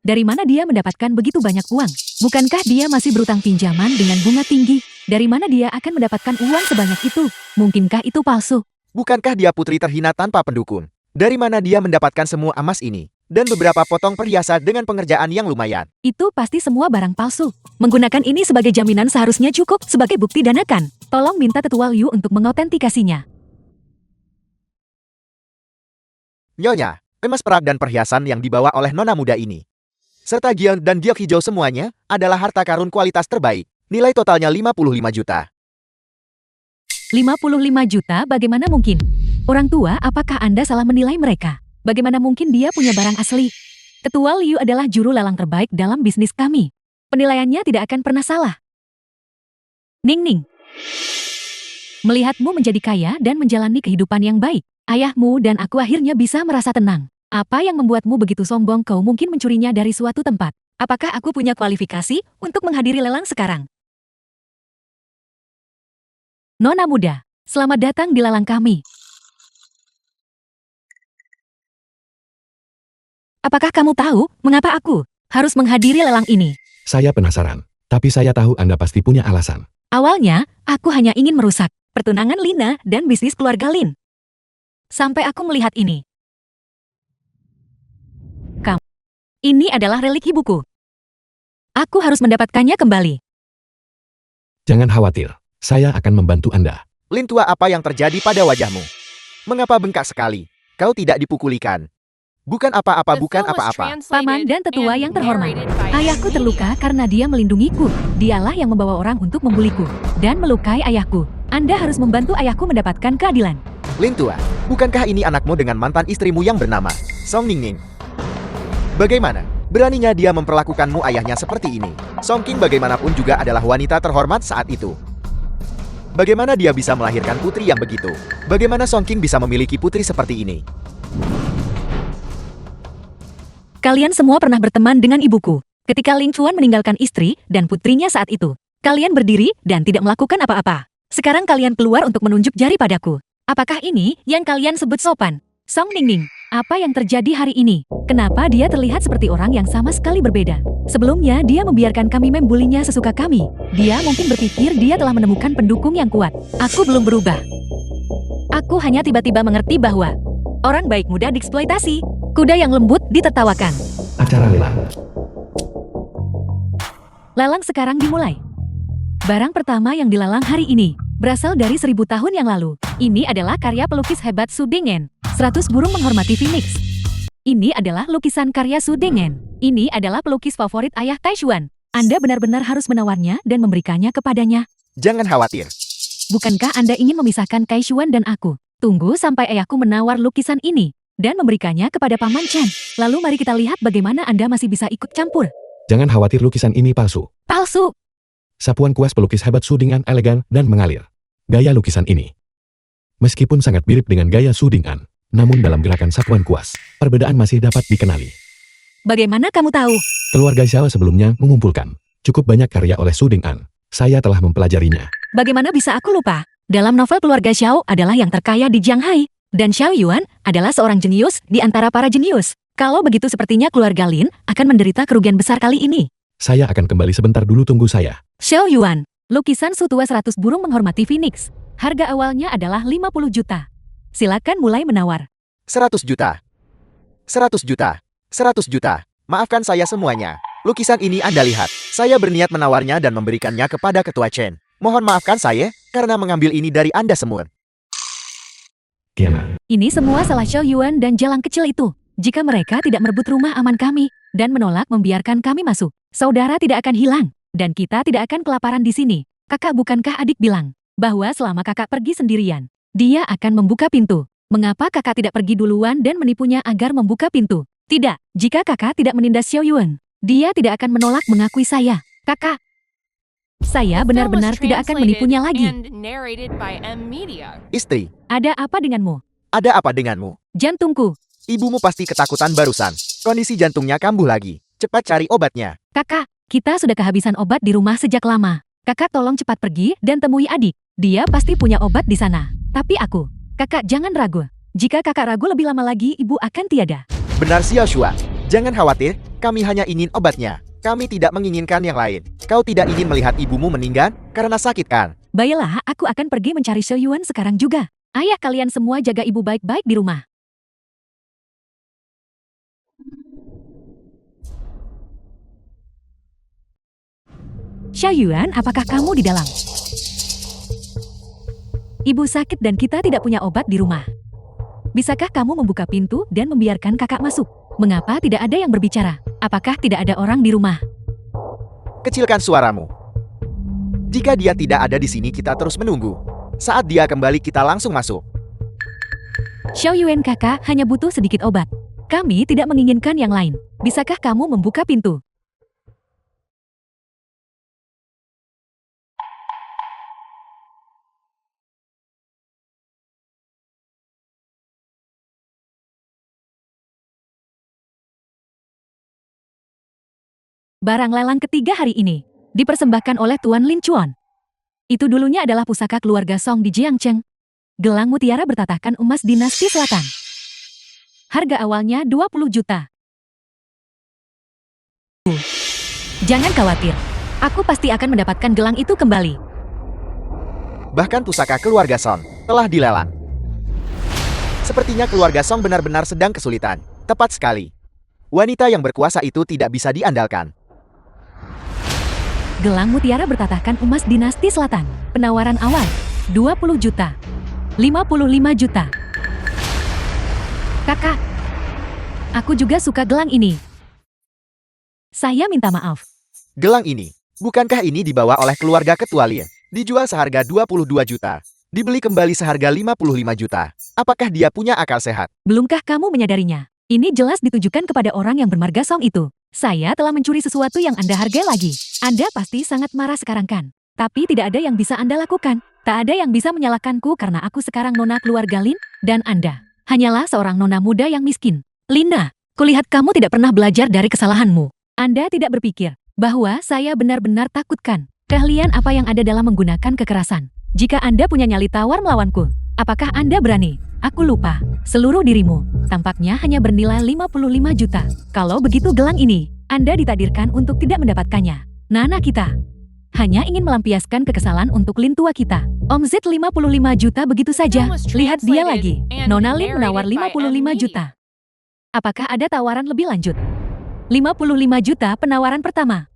Dari mana dia mendapatkan begitu banyak uang? Bukankah dia masih berutang pinjaman dengan bunga tinggi? Dari mana dia akan mendapatkan uang sebanyak itu? Mungkinkah itu palsu? Bukankah dia putri terhina tanpa pendukung? Dari mana dia mendapatkan semua emas ini? Dan beberapa potong perhiasan dengan pengerjaan yang lumayan. Itu pasti semua barang palsu. Menggunakan ini sebagai jaminan seharusnya cukup sebagai bukti dana kan? Tolong minta Tetua Liu untuk mengautentikasinya. Nyonya, emas perak dan perhiasan yang dibawa oleh nona muda ini, serta gion dan giok hijau semuanya, adalah harta karun kualitas terbaik. Nilai totalnya 55 juta. 55 juta bagaimana mungkin? Orang tua, apakah Anda salah menilai mereka? Bagaimana mungkin dia punya barang asli? Tetua Liu adalah juru lelang terbaik dalam bisnis kami. Penilaiannya tidak akan pernah salah. Ning Ning. Melihatmu menjadi kaya dan menjalani kehidupan yang baik, ayahmu dan aku akhirnya bisa merasa tenang. Apa yang membuatmu begitu sombong? Kau mungkin mencurinya dari suatu tempat. Apakah aku punya kualifikasi untuk menghadiri lelang sekarang? Nona muda, selamat datang di lelang kami. Apakah kamu tahu mengapa aku harus menghadiri lelang ini? Saya penasaran, tapi saya tahu Anda pasti punya alasan. Awalnya, aku hanya ingin merusak pertunangan Lina dan bisnis keluarga Lin. Sampai aku melihat ini. Ini adalah relik ibuku. Aku harus mendapatkannya kembali. Jangan khawatir, saya akan membantu Anda. Lin tua, apa yang terjadi pada wajahmu? Mengapa bengkak sekali? Kau tidak dipukulikan. Bukan apa-apa, bukan apa-apa. Paman dan tetua yang terhormat, ayahku terluka karena dia melindungiku. Dialah yang membawa orang untuk membuliku dan melukai ayahku. Anda harus membantu ayahku mendapatkan keadilan. Lin tua, bukankah ini anakmu dengan mantan istrimu yang bernama Song Ningning? Bagaimana beraninya dia memperlakukanmu ayahnya seperti ini? Song King bagaimanapun juga adalah wanita terhormat saat itu. Bagaimana dia bisa melahirkan putri yang begitu? Bagaimana Song King bisa memiliki putri seperti ini? Kalian semua pernah berteman dengan ibuku. Ketika Ling Chuan meninggalkan istri dan putrinya saat itu, kalian berdiri dan tidak melakukan apa-apa. Sekarang kalian keluar untuk menunjuk jari padaku. Apakah ini yang kalian sebut sopan? Song Ningning, apa yang terjadi hari ini? Kenapa dia terlihat seperti orang yang sama sekali berbeda? Sebelumnya dia membiarkan kami membulinya sesuka kami. Dia mungkin berpikir dia telah menemukan pendukung yang kuat. Aku belum berubah. Aku hanya tiba-tiba mengerti bahwa orang baik mudah dieksploitasi. Kuda yang lembut ditertawakan. Acara lelang. Lelang sekarang dimulai. Barang pertama yang dilelang hari ini berasal dari 1000 tahun yang lalu. Ini adalah karya pelukis hebat Su Dingyan. 100 burung menghormati Phoenix. Ini adalah lukisan karya Su Dingyan. Ini adalah pelukis favorit ayah Taishuan. Anda benar-benar harus menawarnya dan memberikannya kepadanya. Jangan khawatir. Bukankah Anda ingin memisahkan Kaishuan dan aku? Tunggu sampai ayahku menawar lukisan ini dan memberikannya kepada Paman Chen. Lalu mari kita lihat bagaimana Anda masih bisa ikut campur. Jangan khawatir, lukisan ini palsu. Palsu! Sapuan kuas pelukis hebat Su Dingyan elegan dan mengalir. Gaya lukisan ini, meskipun sangat mirip dengan gaya Su Dingyan, namun dalam gerakan sapuan kuas, perbedaan masih dapat dikenali. Bagaimana kamu tahu? Keluarga Xiao sebelumnya mengumpulkan cukup banyak karya oleh Su Dingyan. Saya telah mempelajarinya. Bagaimana bisa aku lupa? Dalam novel keluarga Xiao adalah yang terkaya di Jianghai. Dan Xiao Yuan adalah seorang jenius di antara para jenius. Kalau begitu sepertinya keluarga Lin akan menderita kerugian besar kali ini. Saya akan kembali sebentar dulu, tunggu saya. Xiao Yuan, lukisan Su tua 100 burung menghormati Phoenix. Harga awalnya adalah 50 juta. Silakan mulai menawar. 100 juta. 100 juta. 100 juta. Maafkan saya semuanya. Lukisan ini Anda lihat. Saya berniat menawarnya dan memberikannya kepada Ketua Chen. Mohon maafkan saya, karena mengambil ini dari Anda semua. Kiana. Ini semua salah Xiao Yuan dan Jalang kecil itu. Jika mereka tidak merebut rumah aman kami dan menolak membiarkan kami masuk, saudara tidak akan hilang dan kita tidak akan kelaparan di sini. Kakak, bukankah adik bilang bahwa selama kakak pergi sendirian, dia akan membuka pintu? Mengapa kakak tidak pergi duluan dan menipunya agar membuka pintu? Tidak, jika kakak tidak menindas Xiao Yuan, dia tidak akan menolak mengakui saya. Kakak, saya benar-benar tidak akan menipunya lagi. And narrated by M Media. Istri, Ada apa denganmu? ada apa denganmu? Jantungku. Ibumu pasti ketakutan barusan. Kondisi jantungnya kambuh lagi. Cepat cari obatnya. Kakak, kita sudah kehabisan obat di rumah sejak lama. Kakak tolong cepat pergi dan temui adik. Dia pasti punya obat di sana. Tapi kakak jangan ragu. Jika kakak ragu lebih lama lagi, ibu akan tiada. Benar Xiao Shua. Jangan khawatir, kami hanya ingin obatnya. Kami tidak menginginkan yang lain. Kau tidak ingin melihat ibumu meninggal karena sakit kan? Baiklah, aku akan pergi mencari Xiao Yuan sekarang juga. Ayah, kalian semua jaga ibu baik-baik di rumah. Xiao Yuan, apakah kamu di dalam? Ibu sakit dan kita tidak punya obat di rumah. Bisakah kamu membuka pintu dan membiarkan kakak masuk? Mengapa tidak ada yang berbicara? Apakah tidak ada orang di rumah? Kecilkan suaramu. Jika dia tidak ada di sini, kita terus menunggu. Saat dia kembali, kita langsung masuk. Xiao Yuan, kakak hanya butuh sedikit obat. Kami tidak menginginkan yang lain. Bisakah kamu membuka pintu? Barang lelang ketiga hari ini dipersembahkan oleh Tuan Lin Chuan. Itu dulunya adalah pusaka keluarga Song di Jiangcheng. Gelang mutiara bertatahkan emas dinasti selatan. Harga awalnya 20 juta. Jangan khawatir, aku pasti akan mendapatkan gelang itu kembali. Bahkan pusaka keluarga Song telah dilelang. Sepertinya keluarga Song benar-benar sedang kesulitan. Tepat sekali. Wanita yang berkuasa itu tidak bisa diandalkan. Gelang mutiara bertatahkan emas dinasti selatan. Penawaran awal 20 juta. 55 juta. Kakak, aku juga suka gelang ini. Saya minta maaf. Gelang ini, bukankah ini dibawa oleh keluarga Ketua Lin? Dijual seharga 22 juta. Dibeli kembali seharga 55 juta. Apakah dia punya akal sehat? Belumkah kamu menyadarinya? Ini jelas ditujukan kepada orang yang bermarga Song itu. Saya telah mencuri sesuatu yang Anda hargai lagi. Anda pasti sangat marah sekarang kan? Tapi tidak ada yang bisa Anda lakukan. Tak ada yang bisa menyalahkanku karena aku sekarang nona keluarga Lin, dan Anda hanyalah seorang nona muda yang miskin. Linda, kulihat kamu tidak pernah belajar dari kesalahanmu. Anda tidak berpikir bahwa saya benar-benar takutkan keahlian apa yang ada dalam menggunakan kekerasan. Jika Anda punya nyali tawar melawanku, apakah Anda berani? Aku lupa, seluruh dirimu tampaknya hanya bernilai 55 juta. Kalau begitu gelang ini, Anda ditakdirkan untuk tidak mendapatkannya. Nana kita hanya ingin melampiaskan kekesalan untuk Lin tua kita. Omzet 55 juta begitu saja. Lihat dia lagi. Nona Lin menawar 55 juta. Apakah ada tawaran lebih lanjut? 55 juta penawaran pertama.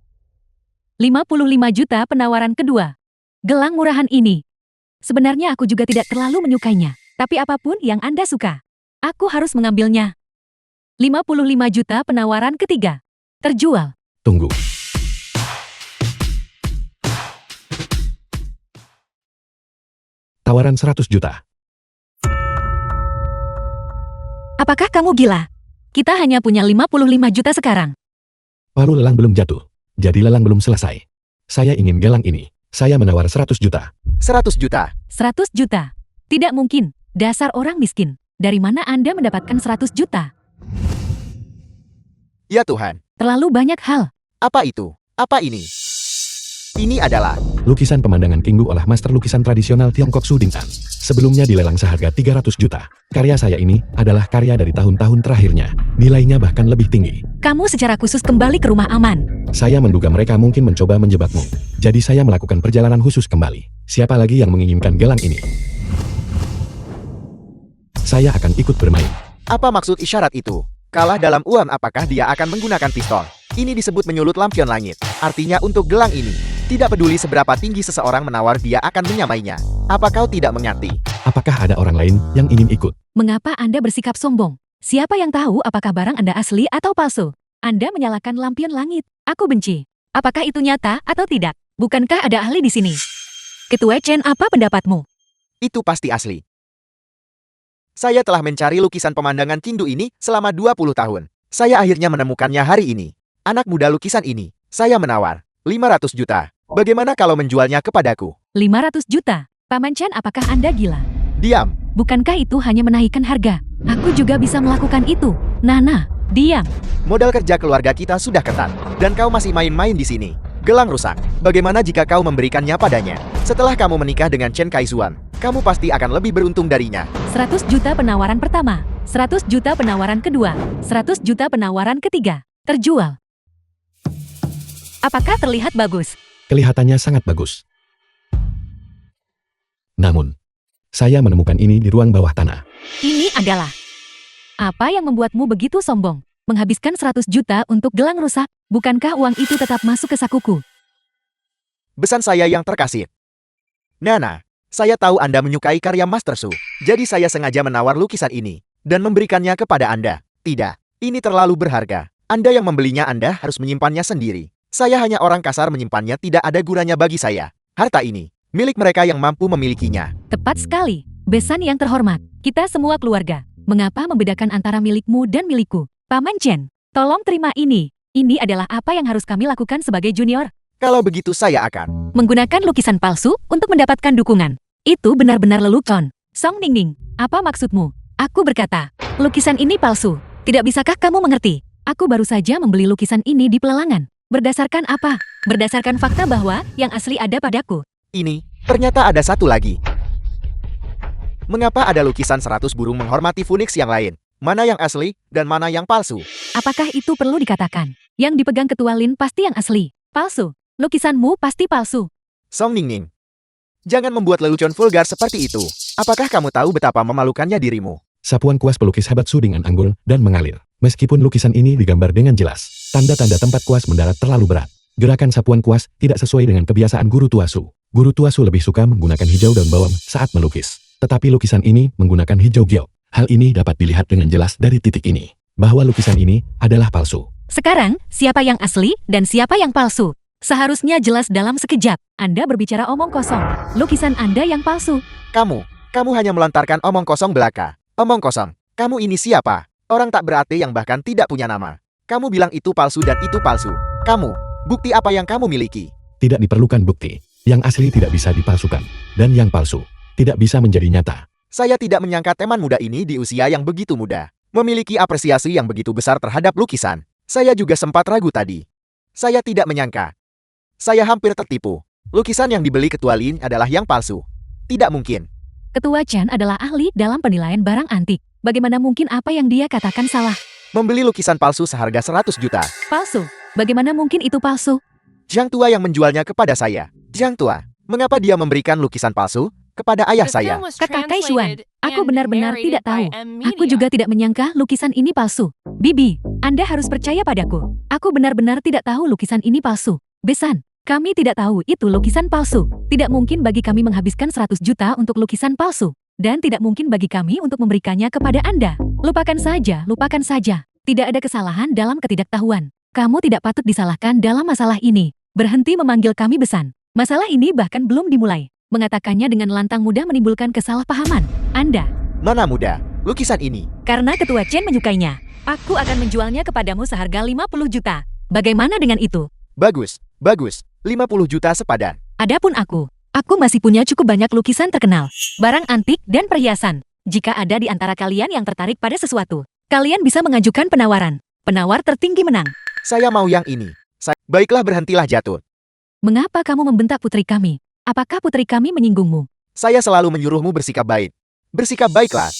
55 juta penawaran kedua. Gelang murahan ini. Sebenarnya aku juga tidak terlalu menyukainya. Tapi apapun yang Anda suka, aku harus mengambilnya. 55 juta penawaran ketiga. Terjual. Tunggu. Tawaran 100 juta. Apakah kamu gila? Kita hanya punya 55 juta sekarang. Paruh lelang belum jatuh. Jadi lelang belum selesai. Saya ingin gelang ini. Saya menawar 100 juta. 100 juta. 100 juta. Tidak mungkin. Dasar orang miskin. Dari mana Anda mendapatkan 100 juta? Ya Tuhan. Terlalu banyak hal. Apa itu? Apa ini? Ini adalah Lukisan pemandangan King Bu oleh master lukisan tradisional Tiongkok Su Ding An. Sebelumnya dilelang seharga 300 juta. Karya saya ini adalah karya dari tahun-tahun terakhirnya. Nilainya bahkan lebih tinggi. Kamu secara khusus kembali ke rumah aman. Saya menduga mereka mungkin mencoba menjebakmu. Jadi saya melakukan perjalanan khusus kembali. Siapa lagi yang menginginkan gelang ini? Saya akan ikut bermain. apa maksud isyarat itu? Kalah dalam uang, apakah dia akan menggunakan pistol? Ini disebut menyulut lampion langit. Artinya untuk gelang ini, tidak peduli seberapa tinggi seseorang menawar, dia akan menyamainya. Apa kau tidak mengerti? Apakah ada orang lain yang ingin ikut? Mengapa Anda bersikap sombong? Siapa yang tahu apakah barang Anda asli atau palsu? Anda menyalakan lampion langit. Aku benci. Apakah itu nyata atau tidak? Bukankah ada ahli di sini? Ketua Chen, apa pendapatmu? Itu pasti asli. Saya telah mencari lukisan pemandangan Kindu ini selama 20 tahun. Saya akhirnya menemukannya hari ini. Anak muda lukisan ini, saya menawar 500 juta. Bagaimana kalau menjualnya kepadaku? 500 juta. Paman Chen, apakah Anda gila? Diam. Bukankah itu hanya menaikkan harga? Aku juga bisa melakukan itu. Nana, diam. Modal kerja keluarga kita sudah ketat, dan kau masih main-main di sini. Gelang rusak. Bagaimana jika kau memberikannya padanya? Setelah kamu menikah dengan Chen Kaizuan, kamu pasti akan lebih beruntung darinya. 100 juta penawaran pertama, 100 juta penawaran kedua, 100 juta penawaran ketiga. Terjual. Apakah terlihat bagus? Kelihatannya sangat bagus. Namun, saya menemukan ini di ruang bawah tanah. Ini adalah... Apa yang membuatmu begitu sombong? Menghabiskan 100 juta untuk gelang rusak? Bukankah uang itu tetap masuk ke sakuku? Besan saya yang terkasih. Nana, saya tahu Anda menyukai karya Master Su. Jadi saya sengaja menawar lukisan ini dan memberikannya kepada Anda. Tidak, ini terlalu berharga. Anda yang membelinya, Anda harus menyimpannya sendiri. Saya hanya orang kasar, menyimpannya tidak ada gunanya bagi saya. Harta ini milik mereka yang mampu memilikinya. Tepat sekali. Besan yang terhormat, kita semua keluarga. Mengapa membedakan antara milikmu dan milikku? Paman Chen, tolong terima ini. Ini adalah apa yang harus kami lakukan sebagai junior. Kalau begitu saya akan Menggunakan lukisan palsu untuk mendapatkan dukungan. Itu benar-benar lelucon. Song Ningning, apa maksudmu? Aku berkata, lukisan ini palsu. Tidak bisakah kamu mengerti? Aku baru saja membeli lukisan ini di pelelangan. Berdasarkan apa? Berdasarkan fakta bahwa yang asli ada padaku. Ini, ternyata ada satu lagi. Mengapa ada lukisan 100 burung menghormati Phoenix yang lain? Mana yang asli dan mana yang palsu? Apakah itu perlu dikatakan? Yang dipegang Ketua Lin pasti yang asli. Palsu. Lukisanmu pasti palsu. Song Ningning, jangan membuat lelucon vulgar seperti itu. Apakah kamu tahu betapa memalukannya dirimu? Sapuan kuas pelukis hebat Su dengan anggun dan mengalir. Meskipun lukisan ini digambar dengan jelas, tanda-tanda tempat kuas mendarat terlalu berat. Gerakan sapuan kuas tidak sesuai dengan kebiasaan guru tua Su. Guru tua Su lebih suka menggunakan hijau daun bawang saat melukis. Tetapi lukisan ini menggunakan hijau giok. Hal ini dapat dilihat dengan jelas dari titik ini, bahwa lukisan ini adalah palsu. Sekarang, siapa yang asli dan siapa yang palsu? Seharusnya jelas dalam sekejap. Anda berbicara omong kosong. Lukisan Anda yang palsu. Kamu hanya melontarkan omong kosong belaka. Omong kosong. Kamu ini siapa? Orang tak berarti yang bahkan tidak punya nama. Kamu bilang itu palsu dan itu palsu. Bukti apa yang kamu miliki? Tidak diperlukan bukti. Yang asli tidak bisa dipalsukan. Dan yang palsu tidak bisa menjadi nyata. Saya tidak menyangka teman muda ini di usia yang begitu muda memiliki apresiasi yang begitu besar terhadap lukisan. Saya juga sempat ragu tadi. Saya tidak menyangka. Saya hampir tertipu. Lukisan yang dibeli Ketua Lin adalah yang palsu. Tidak mungkin. Ketua Chen adalah ahli dalam penilaian barang antik. Bagaimana mungkin apa yang dia katakan salah? Membeli lukisan palsu seharga 100 juta. Palsu. Bagaimana mungkin itu palsu? Jiang Tua yang menjualnya kepada saya. Jiang Tua, mengapa dia memberikan lukisan palsu kepada ayah saya? Kakak Kaizuan, aku benar-benar tidak tahu. Aku juga tidak menyangka lukisan ini palsu. Bibi, Anda harus percaya padaku. Aku benar-benar tidak tahu lukisan ini palsu. Besan, kami tidak tahu itu lukisan palsu. Tidak mungkin bagi kami menghabiskan 100 juta untuk lukisan palsu. Dan tidak mungkin bagi kami untuk memberikannya kepada Anda. Lupakan saja, lupakan saja. Tidak ada kesalahan dalam ketidaktahuan. Kamu tidak patut disalahkan dalam masalah ini. Berhenti memanggil kami Besan. Masalah ini bahkan belum dimulai. Mengatakannya dengan lantang mudah menimbulkan kesalahpahaman. Anda. Mana mudah? Lukisan ini. Karena Ketua Chen menyukainya. Aku akan menjualnya kepadamu seharga 50 juta. Bagaimana dengan itu? Bagus. 50 juta sepadan. Adapun aku masih punya cukup banyak lukisan terkenal, barang antik dan perhiasan. Jika ada di antara kalian yang tertarik pada sesuatu, kalian bisa mengajukan penawaran. Penawar tertinggi menang. Saya mau yang ini. Baiklah, berhentilah jatuh. Mengapa kamu membentak putri kami? Apakah putri kami menyinggungmu? Saya selalu menyuruhmu bersikap baik. Bersikap baiklah.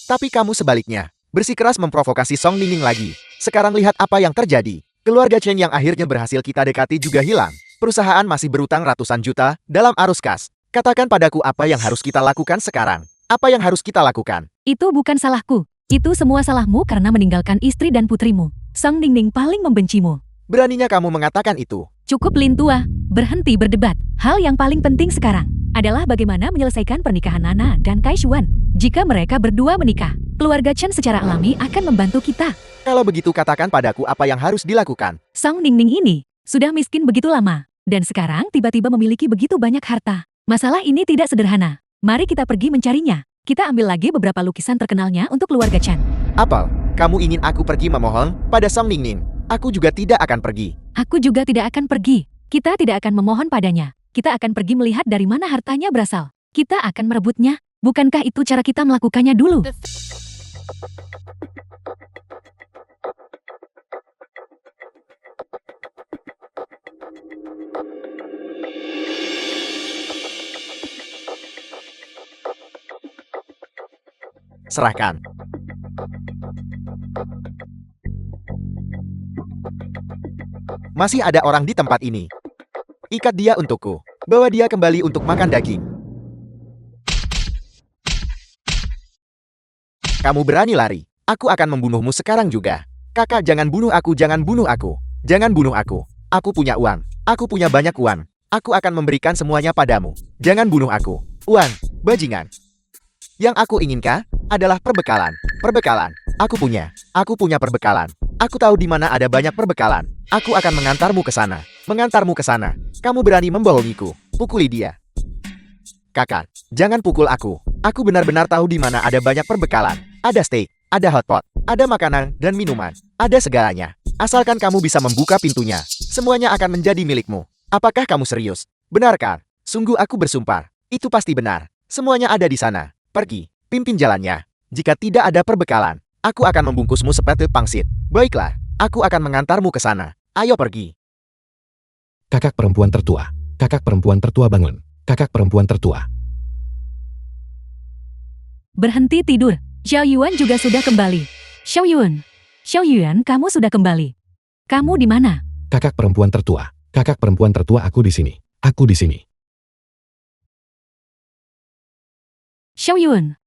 Tapi kamu sebaliknya, bersikeras memprovokasi Song Ningning lagi. Sekarang lihat apa yang terjadi. Keluarga Chen yang akhirnya berhasil kita dekati juga hilang. Perusahaan masih berutang ratusan juta dalam arus kas. Katakan padaku apa yang harus kita lakukan sekarang. Apa yang harus kita lakukan? Itu bukan salahku. Itu semua salahmu karena meninggalkan istri dan putrimu. Sang Ningning paling membencimu. Beraninya kamu mengatakan itu. Cukup Lin Tua, berhenti berdebat. Hal yang paling penting sekarang adalah bagaimana menyelesaikan pernikahan Nana dan Kai Shuan. Jika mereka berdua menikah, keluarga Chen secara alami akan membantu kita. Kalau begitu katakan padaku apa yang harus dilakukan. Sang Ningning ini sudah miskin begitu lama, dan sekarang tiba-tiba memiliki begitu banyak harta. Masalah ini tidak sederhana. Mari kita pergi mencarinya. Kita ambil lagi beberapa lukisan terkenalnya untuk keluarga Chen. Apel, kamu ingin aku pergi memohon pada Sang Ningning? Aku juga tidak akan pergi. Aku juga tidak akan pergi. Kita tidak akan memohon padanya. Kita akan pergi melihat dari mana hartanya berasal. Kita akan merebutnya. Bukankah itu cara kita melakukannya dulu? Serahkan. Masih ada orang di tempat ini. Ikat dia untukku. Bawa dia kembali untuk makan daging. Kamu berani lari. Aku akan membunuhmu sekarang juga. Kakak, jangan bunuh aku, jangan bunuh aku. Jangan bunuh aku. Aku punya uang. Aku punya banyak uang. Aku akan memberikan semuanya padamu. Jangan bunuh aku. Uang, bajingan. Yang aku inginkan adalah perbekalan. Perbekalan. Aku punya perbekalan. Aku tahu di mana ada banyak perbekalan. Aku akan mengantarmu ke sana. Mengantarmu ke sana. Kamu berani membohongiku. Pukuli dia. Kakak, jangan pukul aku. Aku benar-benar tahu di mana ada banyak perbekalan. Ada steak, ada hotpot, ada makanan dan minuman. Ada segalanya. Asalkan kamu bisa membuka pintunya, semuanya akan menjadi milikmu. Apakah kamu serius? Benarkah? Sungguh aku bersumpah. Itu pasti benar. Semuanya ada di sana. Pergi, pimpin jalannya. Jika tidak ada perbekalan, aku akan membungkusmu seperti pangsit. Baiklah, aku akan mengantarmu ke sana. Ayo pergi. Kakak perempuan tertua. Kakak perempuan tertua bangun. Kakak perempuan tertua. Berhenti tidur. Xiao Yuan juga sudah kembali. Xiao Yuan, kamu sudah kembali. Kamu di mana? Kakak perempuan tertua. Kakak perempuan tertua, aku di sini. Aku di sini. Xiao Yuan,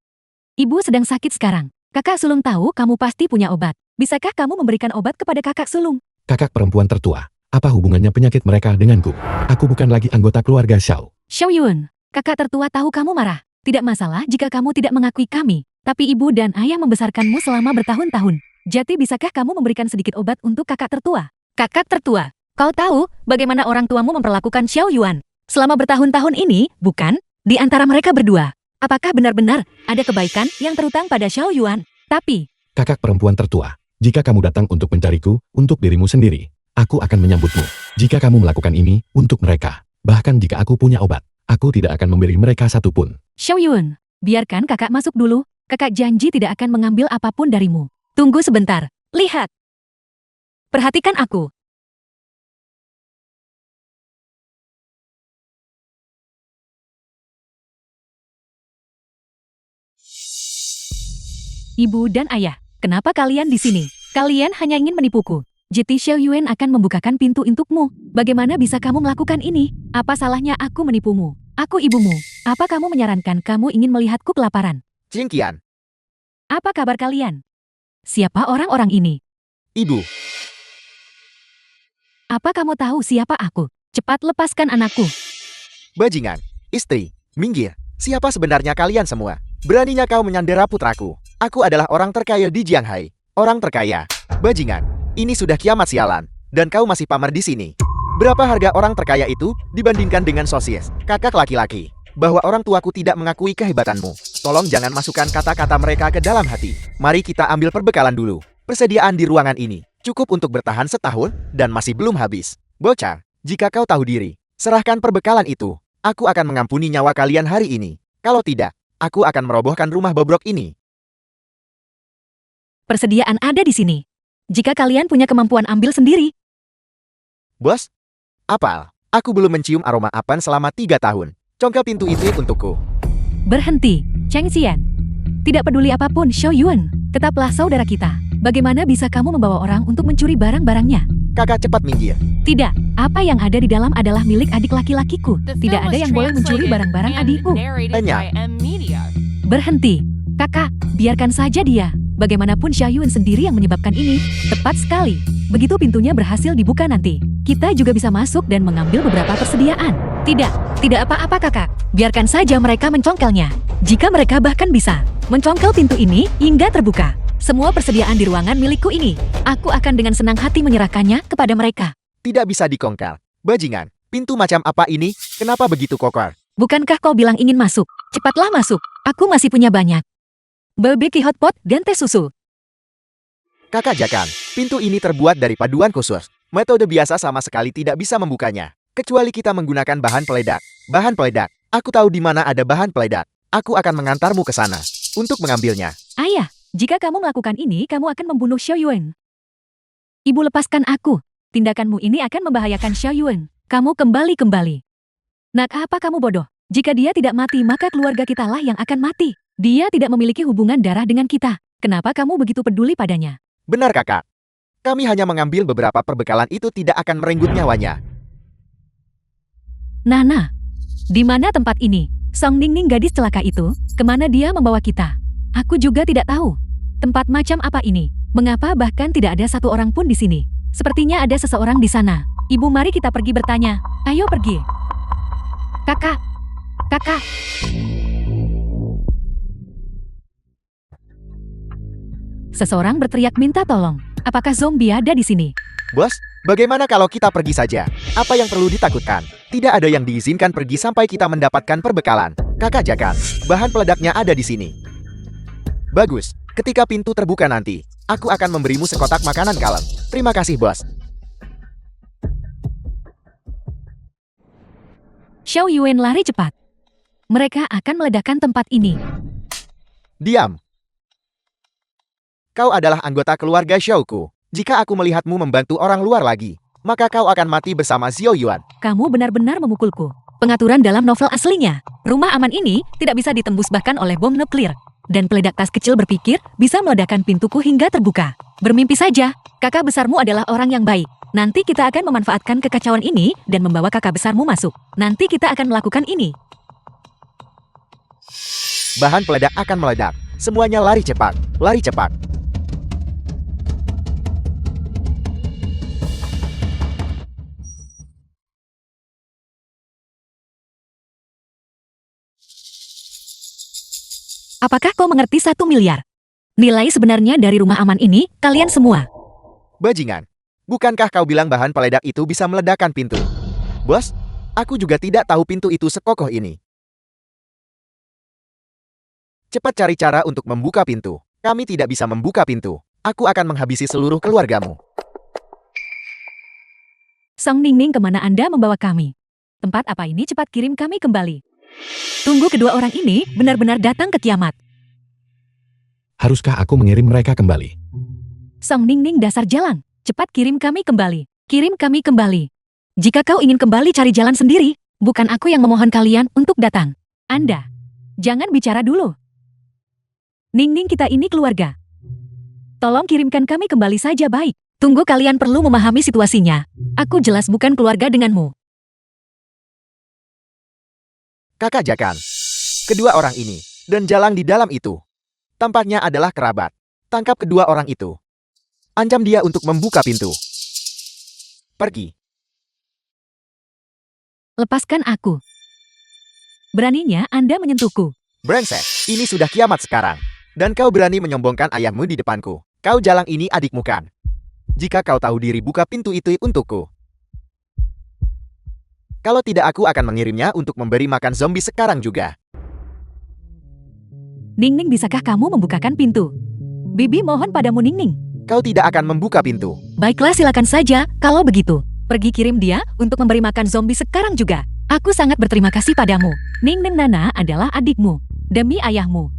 ibu sedang sakit sekarang. Kakak sulung tahu kamu pasti punya obat. Bisakah kamu memberikan obat kepada kakak sulung? Kakak perempuan tertua. Apa hubungannya penyakit mereka denganku? Aku bukan lagi anggota keluarga Xiao. Xiao Yuan, kakak tertua tahu kamu marah. Tidak masalah jika kamu tidak mengakui kami. Tapi ibu dan ayah membesarkanmu selama bertahun-tahun. Jadi bisakah kamu memberikan sedikit obat untuk kakak tertua? Kakak tertua, kau tahu bagaimana orang tuamu memperlakukan Xiao Yuan selama bertahun-tahun ini, bukan? Di antara mereka berdua, apakah benar-benar ada kebaikan yang terutang pada Xiao Yuan? Tapi, Kakak perempuan tertua, jika kamu datang untuk mencariku, untuk dirimu sendiri, aku akan menyambutmu. Jika kamu melakukan ini, untuk mereka, bahkan jika aku punya obat, aku tidak akan memberi mereka satupun. Xiao Yuan, biarkan kakak masuk dulu. Kakak janji tidak akan mengambil apapun darimu. Tunggu sebentar. Lihat. Perhatikan aku. Ibu dan ayah, kenapa kalian di sini? Kalian hanya ingin menipuku. Jadi Xiao Yuan akan membukakan pintu untukmu. Bagaimana bisa kamu melakukan ini? Apa salahnya aku menipumu? Aku ibumu. Apa kamu menyarankan kamu ingin melihatku kelaparan? Jingkian, Apa kabar kalian? Siapa orang-orang ini? ibu. Apa kamu tahu siapa aku? Cepat lepaskan anakku. Bajingan, istri, minggir. Siapa sebenarnya kalian semua? Beraninya kau menyandera putraku. Aku adalah orang terkaya di Jianghai. Orang terkaya. Bajingan, ini sudah kiamat sialan. Dan kau masih pamer di sini. Berapa harga orang terkaya itu dibandingkan dengan sosis, kakak laki-laki? Bahwa orang tuaku tidak mengakui kehebatanmu. Tolong jangan masukkan kata-kata mereka ke dalam hati. Mari kita ambil perbekalan dulu. Persediaan di ruangan ini cukup untuk bertahan setahun dan masih belum habis. Bocah, jika kau tahu diri, serahkan perbekalan itu. Aku akan mengampuni nyawa kalian hari ini. Kalau tidak, aku akan merobohkan rumah bobrok ini. Persediaan ada di sini. Jika kalian punya kemampuan ambil sendiri. Bos, apal, aku belum mencium aroma apan selama 3 tahun. Congkel pintu itu untukku. Berhenti, Cheng Xian. Tidak peduli apapun Xiao Yuan, tetaplah saudara kita. Bagaimana bisa kamu membawa orang untuk mencuri barang-barangnya? Kakak cepat minggir. Tidak, apa yang ada di dalam adalah milik adik laki-lakiku. The Tidak film ada was yang boleh mencuri translated barang-barang and adikku. narrated Enya. by M Media. Berhenti. Kakak, biarkan saja dia. Bagaimanapun Xiaoyun sendiri yang menyebabkan ini. Tepat sekali. Begitu pintunya berhasil dibuka nanti, kita juga bisa masuk dan mengambil beberapa persediaan. Tidak apa-apa kakak. Biarkan saja mereka mencongkelnya. Jika mereka bahkan bisa mencongkel pintu ini hingga terbuka, semua persediaan di ruangan milikku ini, aku akan dengan senang hati menyerahkannya kepada mereka. Tidak bisa dikongkal. Bajingan, pintu macam apa ini? Kenapa begitu kokoh? Bukankah kau bilang ingin masuk? Cepatlah masuk. Aku masih punya banyak. Barbecue hotpot dan teh susu. Kakak Jakan, pintu ini terbuat dari paduan khusus. Metode biasa sama sekali tidak bisa membukanya. Kecuali kita menggunakan bahan peledak. Bahan peledak. Aku tahu di mana ada bahan peledak. Aku akan mengantarmu ke sana untuk mengambilnya. Ayah, jika kamu melakukan ini, kamu akan membunuh Xiaoyun. Ibu, lepaskan aku. Tindakanmu ini akan membahayakan Xiaoyun. Kamu kembali. Nak, apa kamu bodoh? Jika dia tidak mati, maka keluarga kitalah yang akan mati. Dia tidak memiliki hubungan darah dengan kita. Kenapa kamu begitu peduli padanya? Benar kakak. Kami hanya mengambil beberapa perbekalan itu tidak akan merenggut nyawanya. Nana, di mana tempat ini? Song Ningning gadis celaka itu, kemana dia membawa kita? Aku juga tidak tahu. Tempat macam apa ini? Mengapa bahkan tidak ada satu orang pun di sini? Sepertinya ada seseorang di sana. Ibu, mari kita pergi bertanya. Ayo pergi. Kakak. Seseorang berteriak minta tolong. Apakah zombie ada di sini? Bos, bagaimana kalau kita pergi saja? Apa yang perlu ditakutkan? Tidak ada yang diizinkan pergi sampai kita mendapatkan perbekalan. Kakak Jakan, bahan peledaknya ada di sini. Bagus, ketika pintu terbuka nanti, aku akan memberimu sekotak makanan kalem. Terima kasih, bos. Xiaoyun lari cepat. Mereka akan meledakkan tempat ini. Diam. Kau adalah anggota keluarga Xiaoku. Jika aku melihatmu membantu orang luar lagi, maka kau akan mati bersama Xiao Yuan. Kamu benar-benar memukulku. Pengaturan dalam novel aslinya, rumah aman ini tidak bisa ditembus bahkan oleh bom nuklir. Dan peledak tas kecil berpikir bisa meledakkan pintuku hingga terbuka. Bermimpi saja, kakak besarmu adalah orang yang baik. Nanti kita akan memanfaatkan kekacauan ini dan membawa kakak besarmu masuk. Nanti kita akan melakukan ini. Bahan peledak akan meledak. Semuanya lari cepat. Lari cepat. Apakah kau mengerti 1 miliar? Nilai sebenarnya dari rumah aman ini, kalian semua. Bajingan, bukankah kau bilang bahan peledak itu bisa meledakkan pintu? Bos, aku juga tidak tahu pintu itu sekokoh ini. Cepat cari cara untuk membuka pintu. Kami tidak bisa membuka pintu. Aku akan menghabisi seluruh keluargamu. Song Ningning, kemana Anda membawa kami? Tempat apa ini? Cepat kirim kami kembali. Tunggu, kedua orang ini benar-benar datang ke kiamat. Haruskah aku mengirim mereka kembali? Song Ningning, dasar jalan. Cepat kirim kami kembali. Kirim kami kembali. Jika kau ingin kembali, cari jalan sendiri. Bukan aku yang memohon kalian untuk datang. Anda, jangan bicara dulu. Ningning, kita ini keluarga. Tolong kirimkan kami kembali saja, baik. Tunggu, kalian perlu memahami situasinya. Aku jelas bukan keluarga denganmu. Kakak Jakan, kedua orang ini, dan jalan di dalam itu, tampaknya adalah kerabat. Tangkap kedua orang itu. Ancam dia untuk membuka pintu. Pergi. Lepaskan aku. Beraninya Anda menyentuhku. Brengsek, ini sudah kiamat sekarang. Dan kau berani menyombongkan ayahmu di depanku. Kau jalang ini adikmu kan? Jika kau tahu diri, buka pintu itu untukku. Kalau tidak, aku akan mengirimnya untuk memberi makan zombie sekarang juga. Ningning, bisakah kamu membukakan pintu? Bibi mohon padamu, Ningning. Kau tidak akan membuka pintu. Baiklah, silakan saja, kalau begitu. Pergi kirim dia untuk memberi makan zombie sekarang juga. Aku sangat berterima kasih padamu. Ningning, Nana adalah adikmu. Demi ayahmu.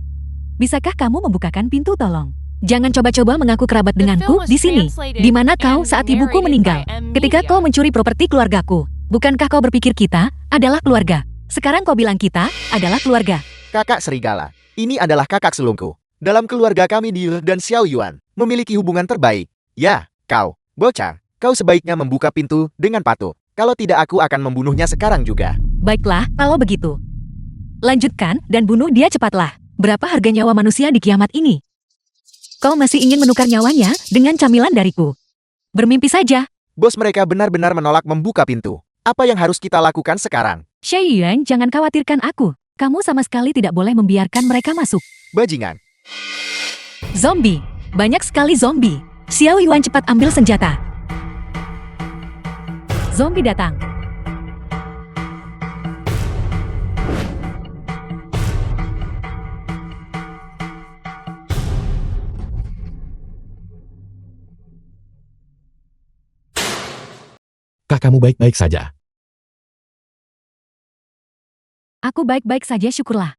Bisakah kamu membukakan pintu, tolong? Jangan coba-coba mengaku kerabat denganku di sini. Di mana kau saat ibuku meninggal? Ketika kau mencuri properti keluargaku. Bukankah kau berpikir kita adalah keluarga? Sekarang kau bilang kita adalah keluarga. Kakak Serigala, ini adalah kakak sulungku. Dalam keluarga kami, Diu dan Xiao Yuan memiliki hubungan terbaik. Ya, kau, bocah, kau sebaiknya membuka pintu dengan patuh. Kalau tidak, aku akan membunuhnya sekarang juga. Baiklah, kalau begitu. Lanjutkan dan bunuh dia cepatlah. Berapa harga nyawa manusia di kiamat ini? Kau masih ingin menukar nyawanya dengan camilan dariku. Bermimpi saja. Bos mereka benar-benar menolak membuka pintu. Apa yang harus kita lakukan sekarang? Xiaoyuan, jangan khawatirkan aku. Kamu sama sekali tidak boleh membiarkan mereka masuk. Bajingan. Zombie. Banyak sekali zombie. Xiaoyuan cepat ambil senjata. Zombie datang. Kakakmu baik-baik saja. Aku baik-baik saja, syukurlah.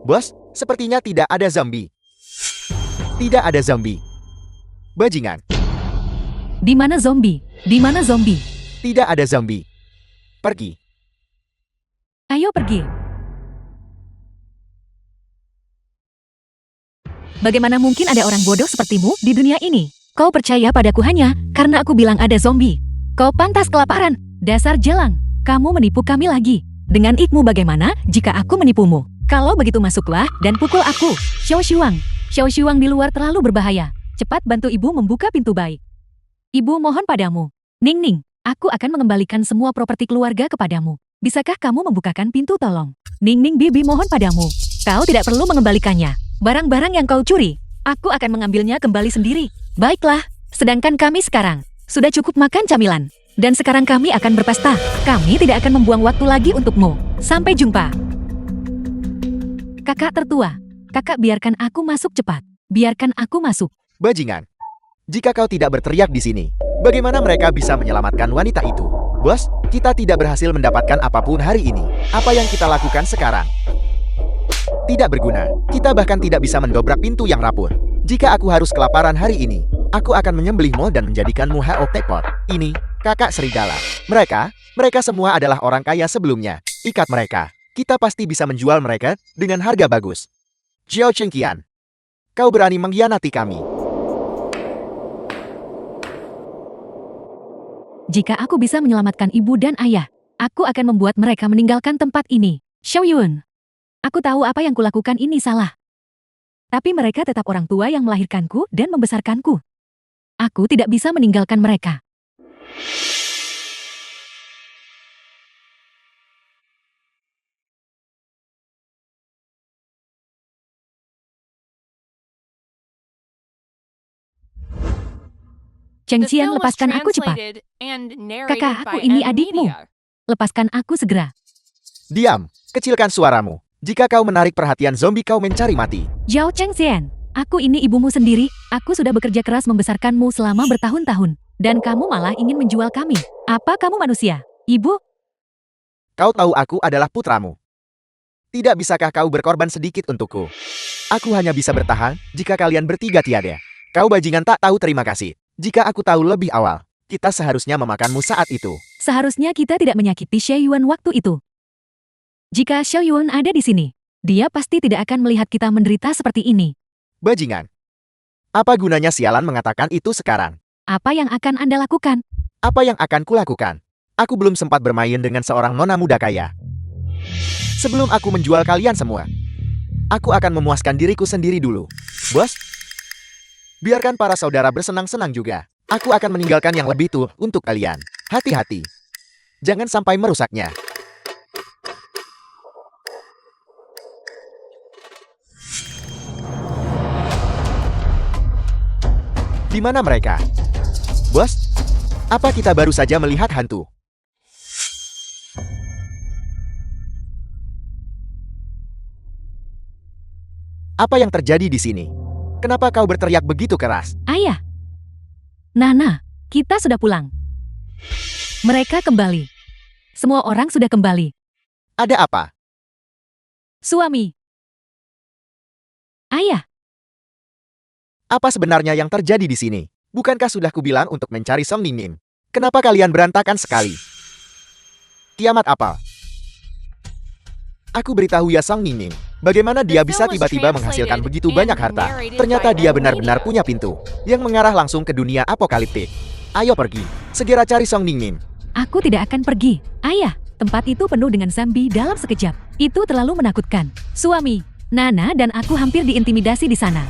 Bos, sepertinya tidak ada zombie. Tidak ada zombie. Bajingan. Di mana zombie? Di mana zombie? Tidak ada zombie. Pergi. Ayo pergi. Bagaimana mungkin ada orang bodoh sepertimu di dunia ini? Kau percaya padaku hanya karena aku bilang ada zombie. Kau pantas kelaparan. Dasar jelang. Kamu menipu kami lagi. Dengan ikmu bagaimana jika aku menipumu? Kalau begitu masuklah dan pukul aku. Xiao Shuang. Xiao Shuang di luar terlalu berbahaya. Cepat bantu ibu membuka pintu baik. Ibu mohon padamu. Ning Ning, aku akan mengembalikan semua properti keluarga kepadamu. Bisakah kamu membukakan pintu tolong? Ning Ning bibi mohon padamu. Kau tidak perlu mengembalikannya. Barang-barang yang kau curi, aku akan mengambilnya kembali sendiri. Baiklah, sedangkan kami sekarang sudah cukup makan camilan. Dan sekarang kami akan berpesta. Kami tidak akan membuang waktu lagi untukmu. Sampai jumpa. Kakak tertua, kakak biarkan aku masuk cepat. Biarkan aku masuk. Bajingan. Jika kau tidak berteriak di sini, bagaimana mereka bisa menyelamatkan wanita itu? Bos, kita tidak berhasil mendapatkan apapun hari ini. Apa yang kita lakukan sekarang? Tidak berguna. Kita bahkan tidak bisa mendobrak pintu yang rapuh. Jika aku harus kelaparan hari ini, aku akan menyembelihmu dan menjadikanmu Hao Tepot. Ini, kakak serigala. Mereka semua adalah orang kaya sebelumnya. Ikat mereka. Kita pasti bisa menjual mereka dengan harga bagus. Xiao Chengqian, kau berani mengkhianati kami. Jika aku bisa menyelamatkan ibu dan ayah, aku akan membuat mereka meninggalkan tempat ini. Xiaoyuan, aku tahu apa yang kulakukan ini salah. Tapi mereka tetap orang tua yang melahirkanku dan membesarkanku. Aku tidak bisa meninggalkan mereka. Cheng The Qian, film was lepaskan aku cepat. translated and narrated Kakak, aku by ini M adikmu. Media. Lepaskan aku segera. Diam, kecilkan suaramu. Jika kau menarik perhatian zombie, kau mencari mati. Zhao Cheng Xian, aku ini ibumu sendiri. Aku sudah bekerja keras membesarkanmu selama bertahun-tahun. Dan kamu malah ingin menjual kami. Apa kamu manusia? Ibu? Kau tahu aku adalah putramu. Tidak bisakah kau berkorban sedikit untukku? Aku hanya bisa bertahan jika kalian bertiga tiada. Kau bajingan tak tahu terima kasih. Jika aku tahu lebih awal, kita seharusnya memakanmu saat itu. Seharusnya kita tidak menyakiti Xiaoyuan waktu itu. Jika Xiaoyuan ada di sini, dia pasti tidak akan melihat kita menderita seperti ini. Bajingan. Apa gunanya sialan mengatakan itu sekarang? Apa yang akan Anda lakukan? Apa yang akan kulakukan? Aku belum sempat bermain dengan seorang nona muda kaya. Sebelum aku menjual kalian semua, aku akan memuaskan diriku sendiri dulu. Bos, biarkan para saudara bersenang-senang juga. Aku akan meninggalkan yang lebih tua untuk kalian. Hati-hati. Jangan sampai merusaknya. Di mana mereka? Bos, apa kita baru saja melihat hantu? Apa yang terjadi di sini? Kenapa kau berteriak begitu keras? Ayah. Nana, kita sudah pulang. Mereka kembali. Semua orang sudah kembali. Ada apa? Suami. Ayah. Apa sebenarnya yang terjadi di sini? Bukankah sudah kubilang untuk mencari Song Ningning? Kenapa kalian berantakan sekali? Kiamat apa? Aku beritahu ya Song Ningning. Bagaimana dia bisa tiba-tiba menghasilkan begitu banyak harta? Ternyata dia benar-benar punya pintu yang mengarah langsung ke dunia apokaliptik. Ayo pergi, segera cari Song Ningning. Aku tidak akan pergi. Ayah, Tempat itu penuh dengan zombie dalam sekejap. Itu terlalu menakutkan. Suami, Nana dan aku hampir diintimidasi di sana.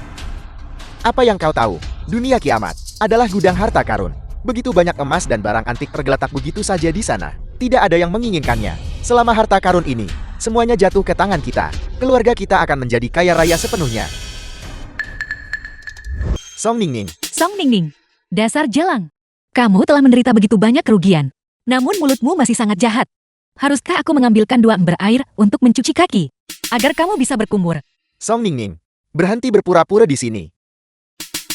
Apa yang kau tahu? Dunia kiamat adalah gudang harta karun. Begitu banyak emas dan barang antik tergeletak begitu saja di sana. Tidak ada yang menginginkannya. Selama harta karun ini, semuanya jatuh ke tangan kita. Keluarga kita akan menjadi kaya raya sepenuhnya. Song Ningning. Song Ningning, dasar jelang. Kamu telah menderita begitu banyak kerugian. Namun mulutmu masih sangat jahat. Haruskah aku mengambilkan 2 ember air untuk mencuci kaki? Agar kamu bisa berkumur. Song Ningning, berhenti berpura-pura di sini.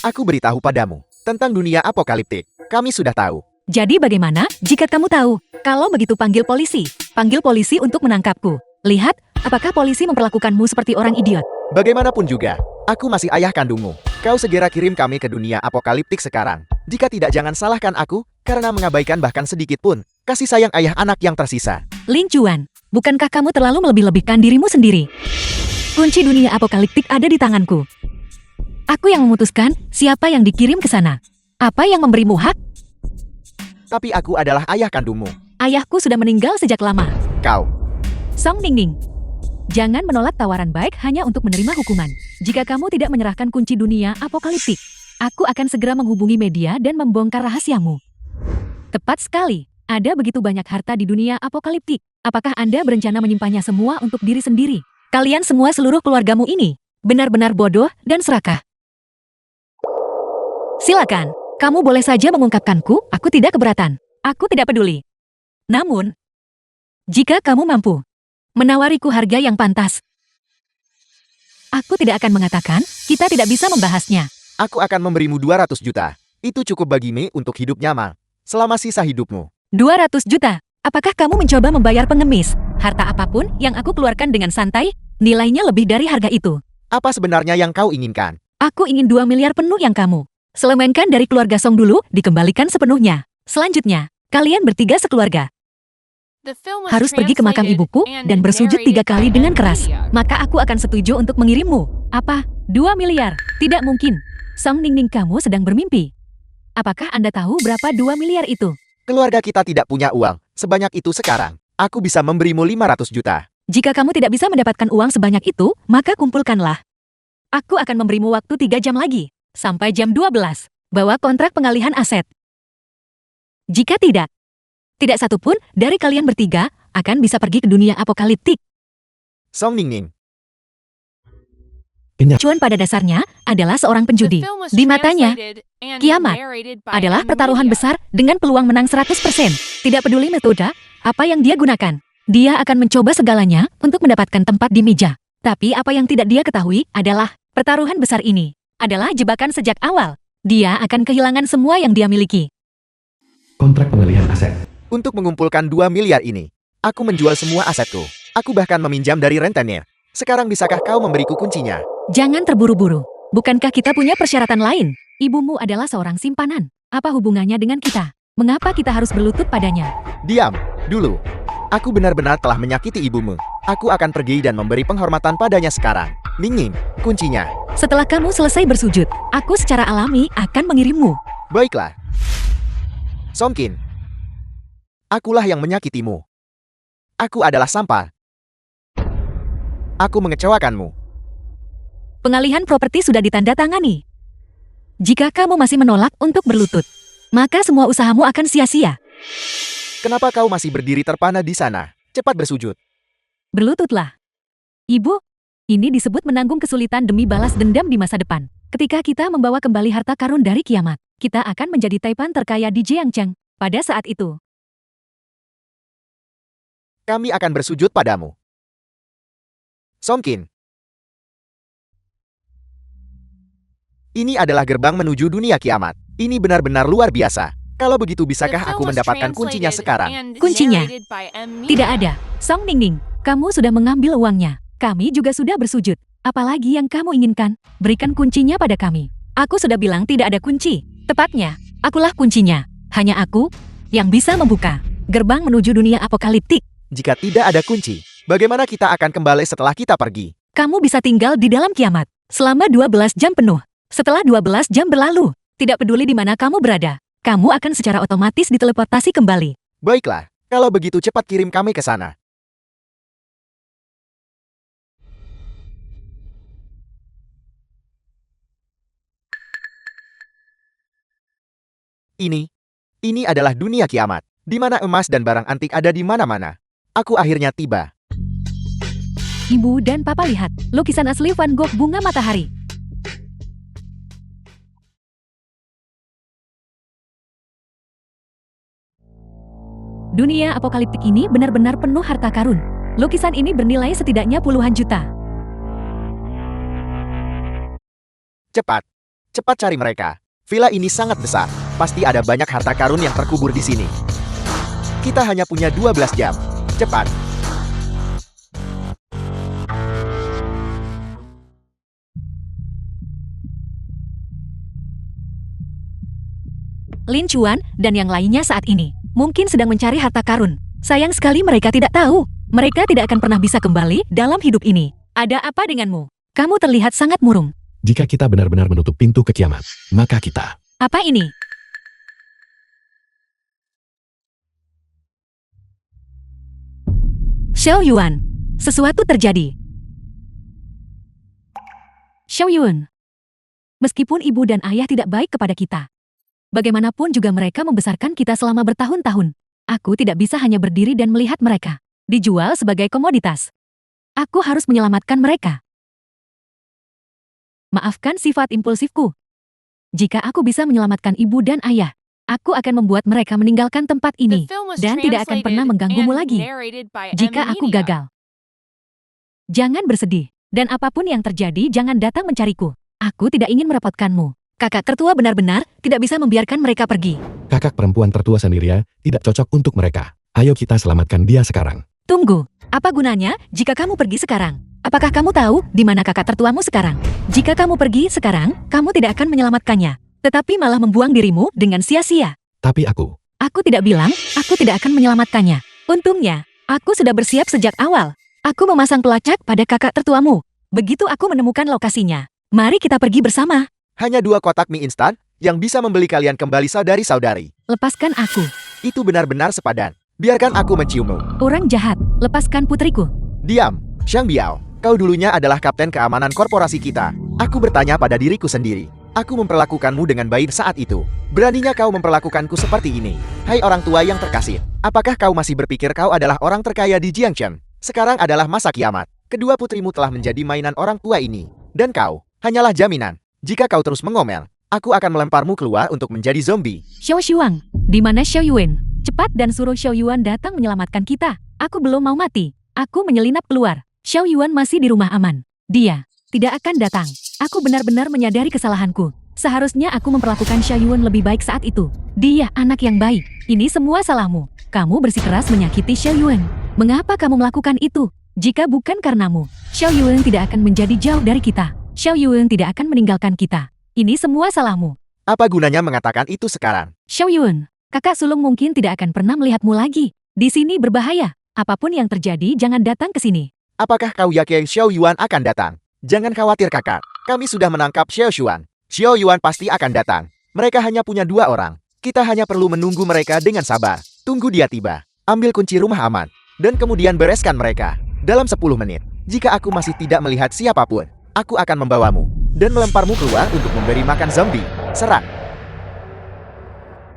Aku beritahu padamu tentang dunia apokaliptik. Kami sudah tahu. Jadi bagaimana jika kamu tahu? Kalau begitu panggil polisi untuk menangkapku. Lihat, apakah polisi memperlakukanmu seperti orang idiot? Bagaimanapun juga, aku masih ayah kandungmu. Kau segera kirim kami ke dunia apokaliptik sekarang. Jika tidak, jangan salahkan aku karena mengabaikan bahkan sedikit pun kasih sayang ayah anak yang tersisa. Lin Chuan, bukankah kamu terlalu melebih-lebihkan dirimu sendiri? Kunci dunia apokaliptik ada di tanganku. Aku yang memutuskan siapa yang dikirim ke sana. Apa yang memberimu hak? Tapi aku adalah ayah kandungmu. Ayahku sudah meninggal sejak lama. Kau. Song Ningning, jangan menolak tawaran baik hanya untuk menerima hukuman. Jika kamu tidak menyerahkan kunci dunia apokaliptik, aku akan segera menghubungi media dan membongkar rahasiamu. Tepat sekali, ada begitu banyak harta di dunia apokaliptik. Apakah Anda berencana menyimpannya semua untuk diri sendiri? Kalian semua seluruh keluargamu ini benar-benar bodoh dan serakah. Silakan, kamu boleh saja mengungkapkanku, aku tidak keberatan. Aku tidak peduli. Namun, jika kamu mampu menawariku harga yang pantas, aku tidak akan mengatakan kita tidak bisa membahasnya. Aku akan memberimu 200 juta. Itu cukup bagimu untuk hidup nyaman selama sisa hidupmu. 200 juta? Apakah kamu mencoba membayar pengemis? Harta apapun yang aku keluarkan dengan santai, nilainya lebih dari harga itu. Apa sebenarnya yang kau inginkan? Aku ingin 2 miliar penuh yang kamu selemenkan dari keluarga Song dulu, dikembalikan sepenuhnya. Selanjutnya, kalian bertiga sekeluarga harus pergi ke makam ibuku dan bersujud 3 kali dengan keras. Maka aku akan setuju untuk mengirimmu. Apa? 2 miliar? Tidak mungkin. Song Ningning, kamu sedang bermimpi. Apakah Anda tahu berapa 2 miliar itu? Keluarga kita tidak punya uang sebanyak itu sekarang. Aku bisa memberimu 500 juta. Jika kamu tidak bisa mendapatkan uang sebanyak itu, maka kumpulkanlah. Aku akan memberimu waktu 3 jam lagi. Sampai jam 12. Bawa kontrak pengalihan aset. Jika tidak satu pun dari kalian bertiga akan bisa pergi ke dunia apokaliptik. Song Ningning. Chuan pada dasarnya adalah seorang penjudi. Di matanya, kiamat adalah pertaruhan besar dengan peluang menang 100%. Tidak peduli metode apa yang dia gunakan. Dia akan mencoba segalanya untuk mendapatkan tempat di meja. Tapi apa yang tidak dia ketahui adalah pertaruhan besar ini adalah jebakan sejak awal. Dia akan kehilangan semua yang dia miliki. Kontrak pengalihan aset. Untuk mengumpulkan 2 miliar ini, aku menjual semua asetku. Aku bahkan meminjam dari rentenir. Sekarang bisakah kau memberiku kuncinya? Jangan terburu-buru. Bukankah kita punya persyaratan lain? Ibumu adalah seorang simpanan. Apa hubungannya dengan kita? Mengapa kita harus berlutut padanya? Diam, dulu. Aku benar-benar telah menyakiti ibumu. Aku akan pergi dan memberi penghormatan padanya sekarang. Ningning, kuncinya. Setelah kamu selesai bersujud, aku secara alami akan mengirimmu. Baiklah. Songkin, akulah yang menyakitimu. Aku adalah sampah. Aku mengecewakanmu. Pengalihan properti sudah ditandatangani. Jika kamu masih menolak untuk berlutut, maka semua usahamu akan sia-sia. Kenapa kau masih berdiri terpana di sana? Cepat bersujud. Berlututlah. Ibu, ini disebut menanggung kesulitan demi balas dendam di masa depan. Ketika kita membawa kembali harta karun dari kiamat, kita akan menjadi taipan terkaya di Jiangcheng pada saat itu. Kami akan bersujud padamu. Songkin. Ini adalah gerbang menuju dunia kiamat. Ini benar-benar luar biasa. Kalau begitu, bisakah aku mendapatkan kuncinya sekarang? Kuncinya? Tidak ada. Song Ningning, kamu sudah mengambil uangnya. Kami juga sudah bersujud. Apalagi yang kamu inginkan? Berikan kuncinya pada kami. Aku sudah bilang tidak ada kunci. Tepatnya, akulah kuncinya. Hanya aku yang bisa membuka gerbang menuju dunia apokaliptik. Jika tidak ada kunci, bagaimana kita akan kembali setelah kita pergi? Kamu bisa tinggal di dalam kiamat selama 12 jam penuh. Setelah 12 jam berlalu, tidak peduli di mana kamu berada, kamu akan secara otomatis diteleportasi kembali. Baiklah, Kalau begitu cepat kirim kami ke sana. Ini adalah dunia kiamat, di mana emas dan barang antik ada di mana-mana. Aku akhirnya tiba. Ibu dan Papa lihat, lukisan asli Van Gogh bunga matahari. Dunia apokaliptik ini benar-benar penuh harta karun. Lukisan ini bernilai setidaknya puluhan juta. Cepat cari mereka. Villa ini sangat besar. Pasti ada banyak harta karun yang terkubur di sini. Kita hanya punya 12 jam. Cepat. Lin Chuan dan yang lainnya saat ini mungkin sedang mencari harta karun. Sayang sekali mereka tidak tahu. Mereka tidak akan pernah bisa kembali dalam hidup ini. Ada apa denganmu? Kamu terlihat sangat murung. Jika kita benar-benar menutup pintu ke kiamat, maka kita... Apa ini? Xiao Yuan. Sesuatu terjadi. Xiao Yuan. Meskipun ibu dan ayah tidak baik kepada kita, bagaimanapun juga mereka membesarkan kita selama bertahun-tahun. Aku tidak bisa hanya berdiri dan melihat mereka dijual sebagai komoditas. Aku harus menyelamatkan mereka. Maafkan sifat impulsifku. Jika aku bisa menyelamatkan ibu dan ayah, aku akan membuat mereka meninggalkan tempat ini dan tidak akan pernah mengganggumu lagi. Jika aku gagal, jangan bersedih. Dan apapun yang terjadi, jangan datang mencariku. Aku tidak ingin merepotkanmu. Kakak tertua benar-benar tidak bisa membiarkan mereka pergi. Kakak perempuan tertua sendiri tidak cocok untuk mereka. Ayo kita selamatkan dia sekarang. Tunggu, apa gunanya jika kamu pergi sekarang? Apakah kamu tahu di mana kakak tertuamu sekarang? Jika kamu pergi sekarang, kamu tidak akan menyelamatkannya, tetapi malah membuang dirimu dengan sia-sia. Tapi aku tidak bilang, aku tidak akan menyelamatkannya. Untungnya, aku sudah bersiap sejak awal. Aku memasang pelacak pada kakak tertuamu. Begitu aku menemukan lokasinya, mari kita pergi bersama. Hanya 2 kotak mie instan yang bisa membeli kalian kembali saudari-saudari. Lepaskan aku. Itu benar-benar sepadan. Biarkan aku menciummu. Orang jahat, lepaskan putriku. Diam, Xiang Biao. Kau dulunya adalah kapten keamanan korporasi kita. Aku bertanya pada diriku sendiri. Aku memperlakukanmu dengan baik saat itu. Beraninya kau memperlakukanku seperti ini. Hai orang tua yang terkasih. Apakah kau masih berpikir kau adalah orang terkaya di Jiangchen? Sekarang adalah masa kiamat. Kedua putrimu telah menjadi mainan orang tua ini. Dan kau, hanyalah jaminan. Jika kau terus mengomel, aku akan melemparmu keluar untuk menjadi zombie. Xiao Shuang, di mana Xiao Yuan? Cepat dan suruh Xiao Yuan datang menyelamatkan kita. Aku belum mau mati. Aku menyelinap keluar. Xiao Yuan masih di rumah aman. Dia tidak akan datang. Aku benar-benar menyadari kesalahanku. Seharusnya aku memperlakukan Xiao Yuan lebih baik saat itu. Dia anak yang baik. Ini semua salahmu. Kamu bersikeras menyakiti Xiao Yuan. Mengapa kamu melakukan itu? Jika bukan karenamu, Xiao Yuan tidak akan menjadi jauh dari kita. Xiao Yuan tidak akan meninggalkan kita. Ini semua salahmu. Apa gunanya mengatakan itu sekarang? Xiao Yuan, kakak sulung mungkin tidak akan pernah melihatmu lagi. Di sini berbahaya. Apapun yang terjadi, jangan datang ke sini. Apakah kau yakin Xiao Yuan akan datang? Jangan khawatir kakak. Kami sudah menangkap Xiao Yuan. Xiao Yuan pasti akan datang. Mereka hanya punya 2 orang. Kita hanya perlu menunggu mereka dengan sabar. Tunggu dia tiba. Ambil kunci rumah aman. Dan kemudian bereskan mereka. Dalam 10 menit. Jika aku masih tidak melihat siapapun, aku akan membawamu dan melemparmu keluar untuk memberi makan zombie. Serang.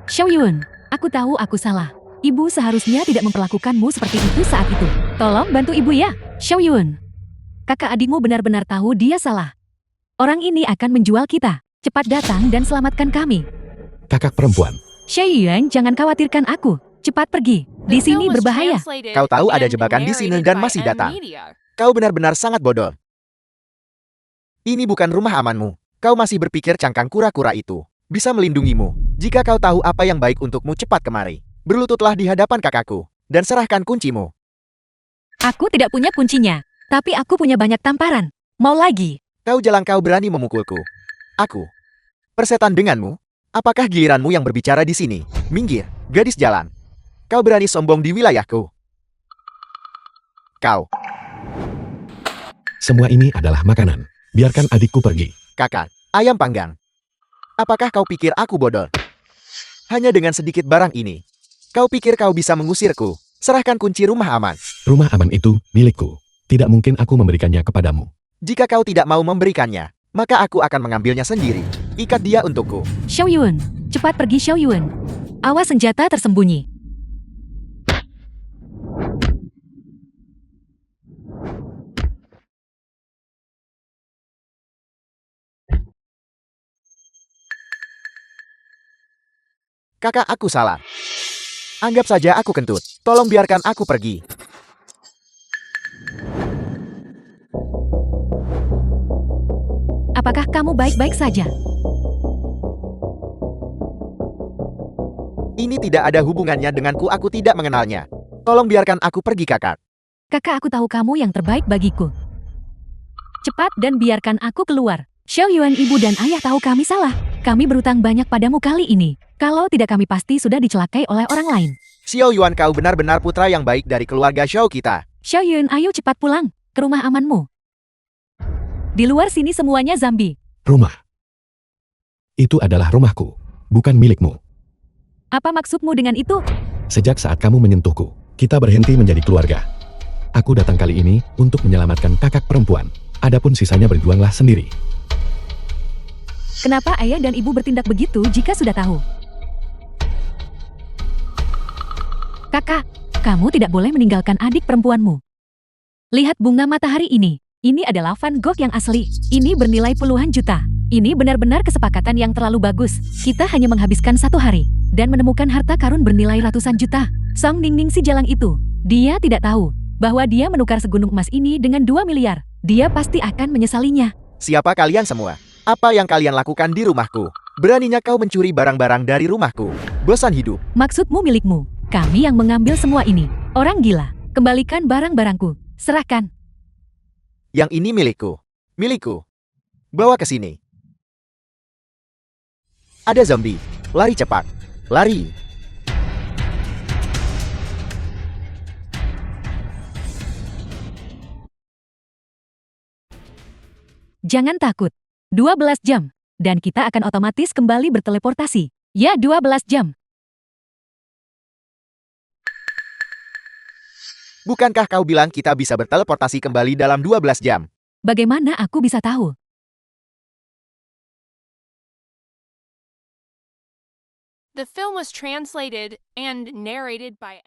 Xiao Yuan, aku tahu aku salah. Ibu seharusnya tidak memperlakukanmu seperti itu saat itu. Tolong bantu ibu ya, Xiao Yuan. Kakak adikmu benar-benar tahu dia salah. Orang ini akan menjual kita. Cepat datang dan selamatkan kami. kakak perempuan. Xiao Yuan, jangan khawatirkan aku. Cepat pergi. Di sini berbahaya. Kau tahu ada jebakan di sini dan masih datang. Kau benar-benar sangat bodoh. Ini bukan rumah amanmu. Kau masih berpikir cangkang kura-kura itu bisa melindungimu. Jika kau tahu apa yang baik untukmu, cepat kemari. Berlututlah di hadapan kakakku dan serahkan kuncimu. Aku tidak punya kuncinya, tapi aku punya banyak tamparan. Mau lagi? Kau berani memukulku. Aku persetan denganmu? Apakah giliranmu yang berbicara di sini? Minggir, gadis jalan. Kau berani sombong di wilayahku. Kau. Semua ini adalah makanan. Biarkan adikku pergi. Kakak, ayam panggang. Apakah kau pikir aku bodoh? Hanya dengan sedikit barang ini, kau pikir kau bisa mengusirku? Serahkan kunci rumah aman. Rumah aman itu milikku. Tidak mungkin aku memberikannya kepadamu. Jika kau tidak mau memberikannya, maka aku akan mengambilnya sendiri. Ikat dia untukku. Xiao Yun, cepat pergi Xiao Yun. Awas senjata tersembunyi. Kakak, aku salah. Anggap saja aku kentut. Tolong biarkan aku pergi. Apakah kamu baik-baik saja? Ini tidak ada hubungannya denganku, aku tidak mengenalnya. Tolong biarkan aku pergi, kakak. Kakak, aku tahu kamu yang terbaik bagiku. Cepat dan biarkan aku keluar. Xiao Yuan, ibu dan ayah tahu kami salah. Kami berutang banyak padamu kali ini. Kalau tidak, kami pasti sudah dicelakai oleh orang lain. Xiao Yuan, kau benar-benar putra yang baik dari keluarga Xiao kita. Xiao Yun, ayo cepat pulang ke rumah amanmu. Di luar sini semuanya zombie. Rumah. Itu adalah rumahku, bukan milikmu. Apa maksudmu dengan itu? Sejak saat kamu menyentuhku, kita berhenti menjadi keluarga. Aku datang kali ini untuk menyelamatkan kakak perempuan. Adapun sisanya berjuanglah sendiri. Kenapa ayah dan ibu bertindak begitu jika sudah tahu? Kakak, kamu tidak boleh meninggalkan adik perempuanmu. Lihat bunga matahari ini. Ini adalah Van Gogh yang asli. Ini bernilai puluhan juta. Ini benar-benar kesepakatan yang terlalu bagus. Kita hanya menghabiskan 1 hari dan menemukan harta karun bernilai ratusan juta. Song Ningning si jalang itu, dia tidak tahu bahwa dia menukar segunung emas ini dengan 2 miliar. Dia pasti akan menyesalinya. Siapa kalian semua? Apa yang kalian lakukan di rumahku? Beraninya kau mencuri barang-barang dari rumahku. Bosan hidup. Maksudmu milikmu. Kami yang mengambil semua ini. Orang gila. Kembalikan barang-barangku. Serahkan. Yang ini milikku. Milikku. Bawa ke sini. Ada zombie. Lari cepat. Lari. Jangan takut. 12 jam. Dan kita akan otomatis kembali berteleportasi. Ya, 12 jam. Bukankah kau bilang kita bisa berteleportasi kembali dalam 12 jam? Bagaimana aku bisa tahu? The film was translated and narrated by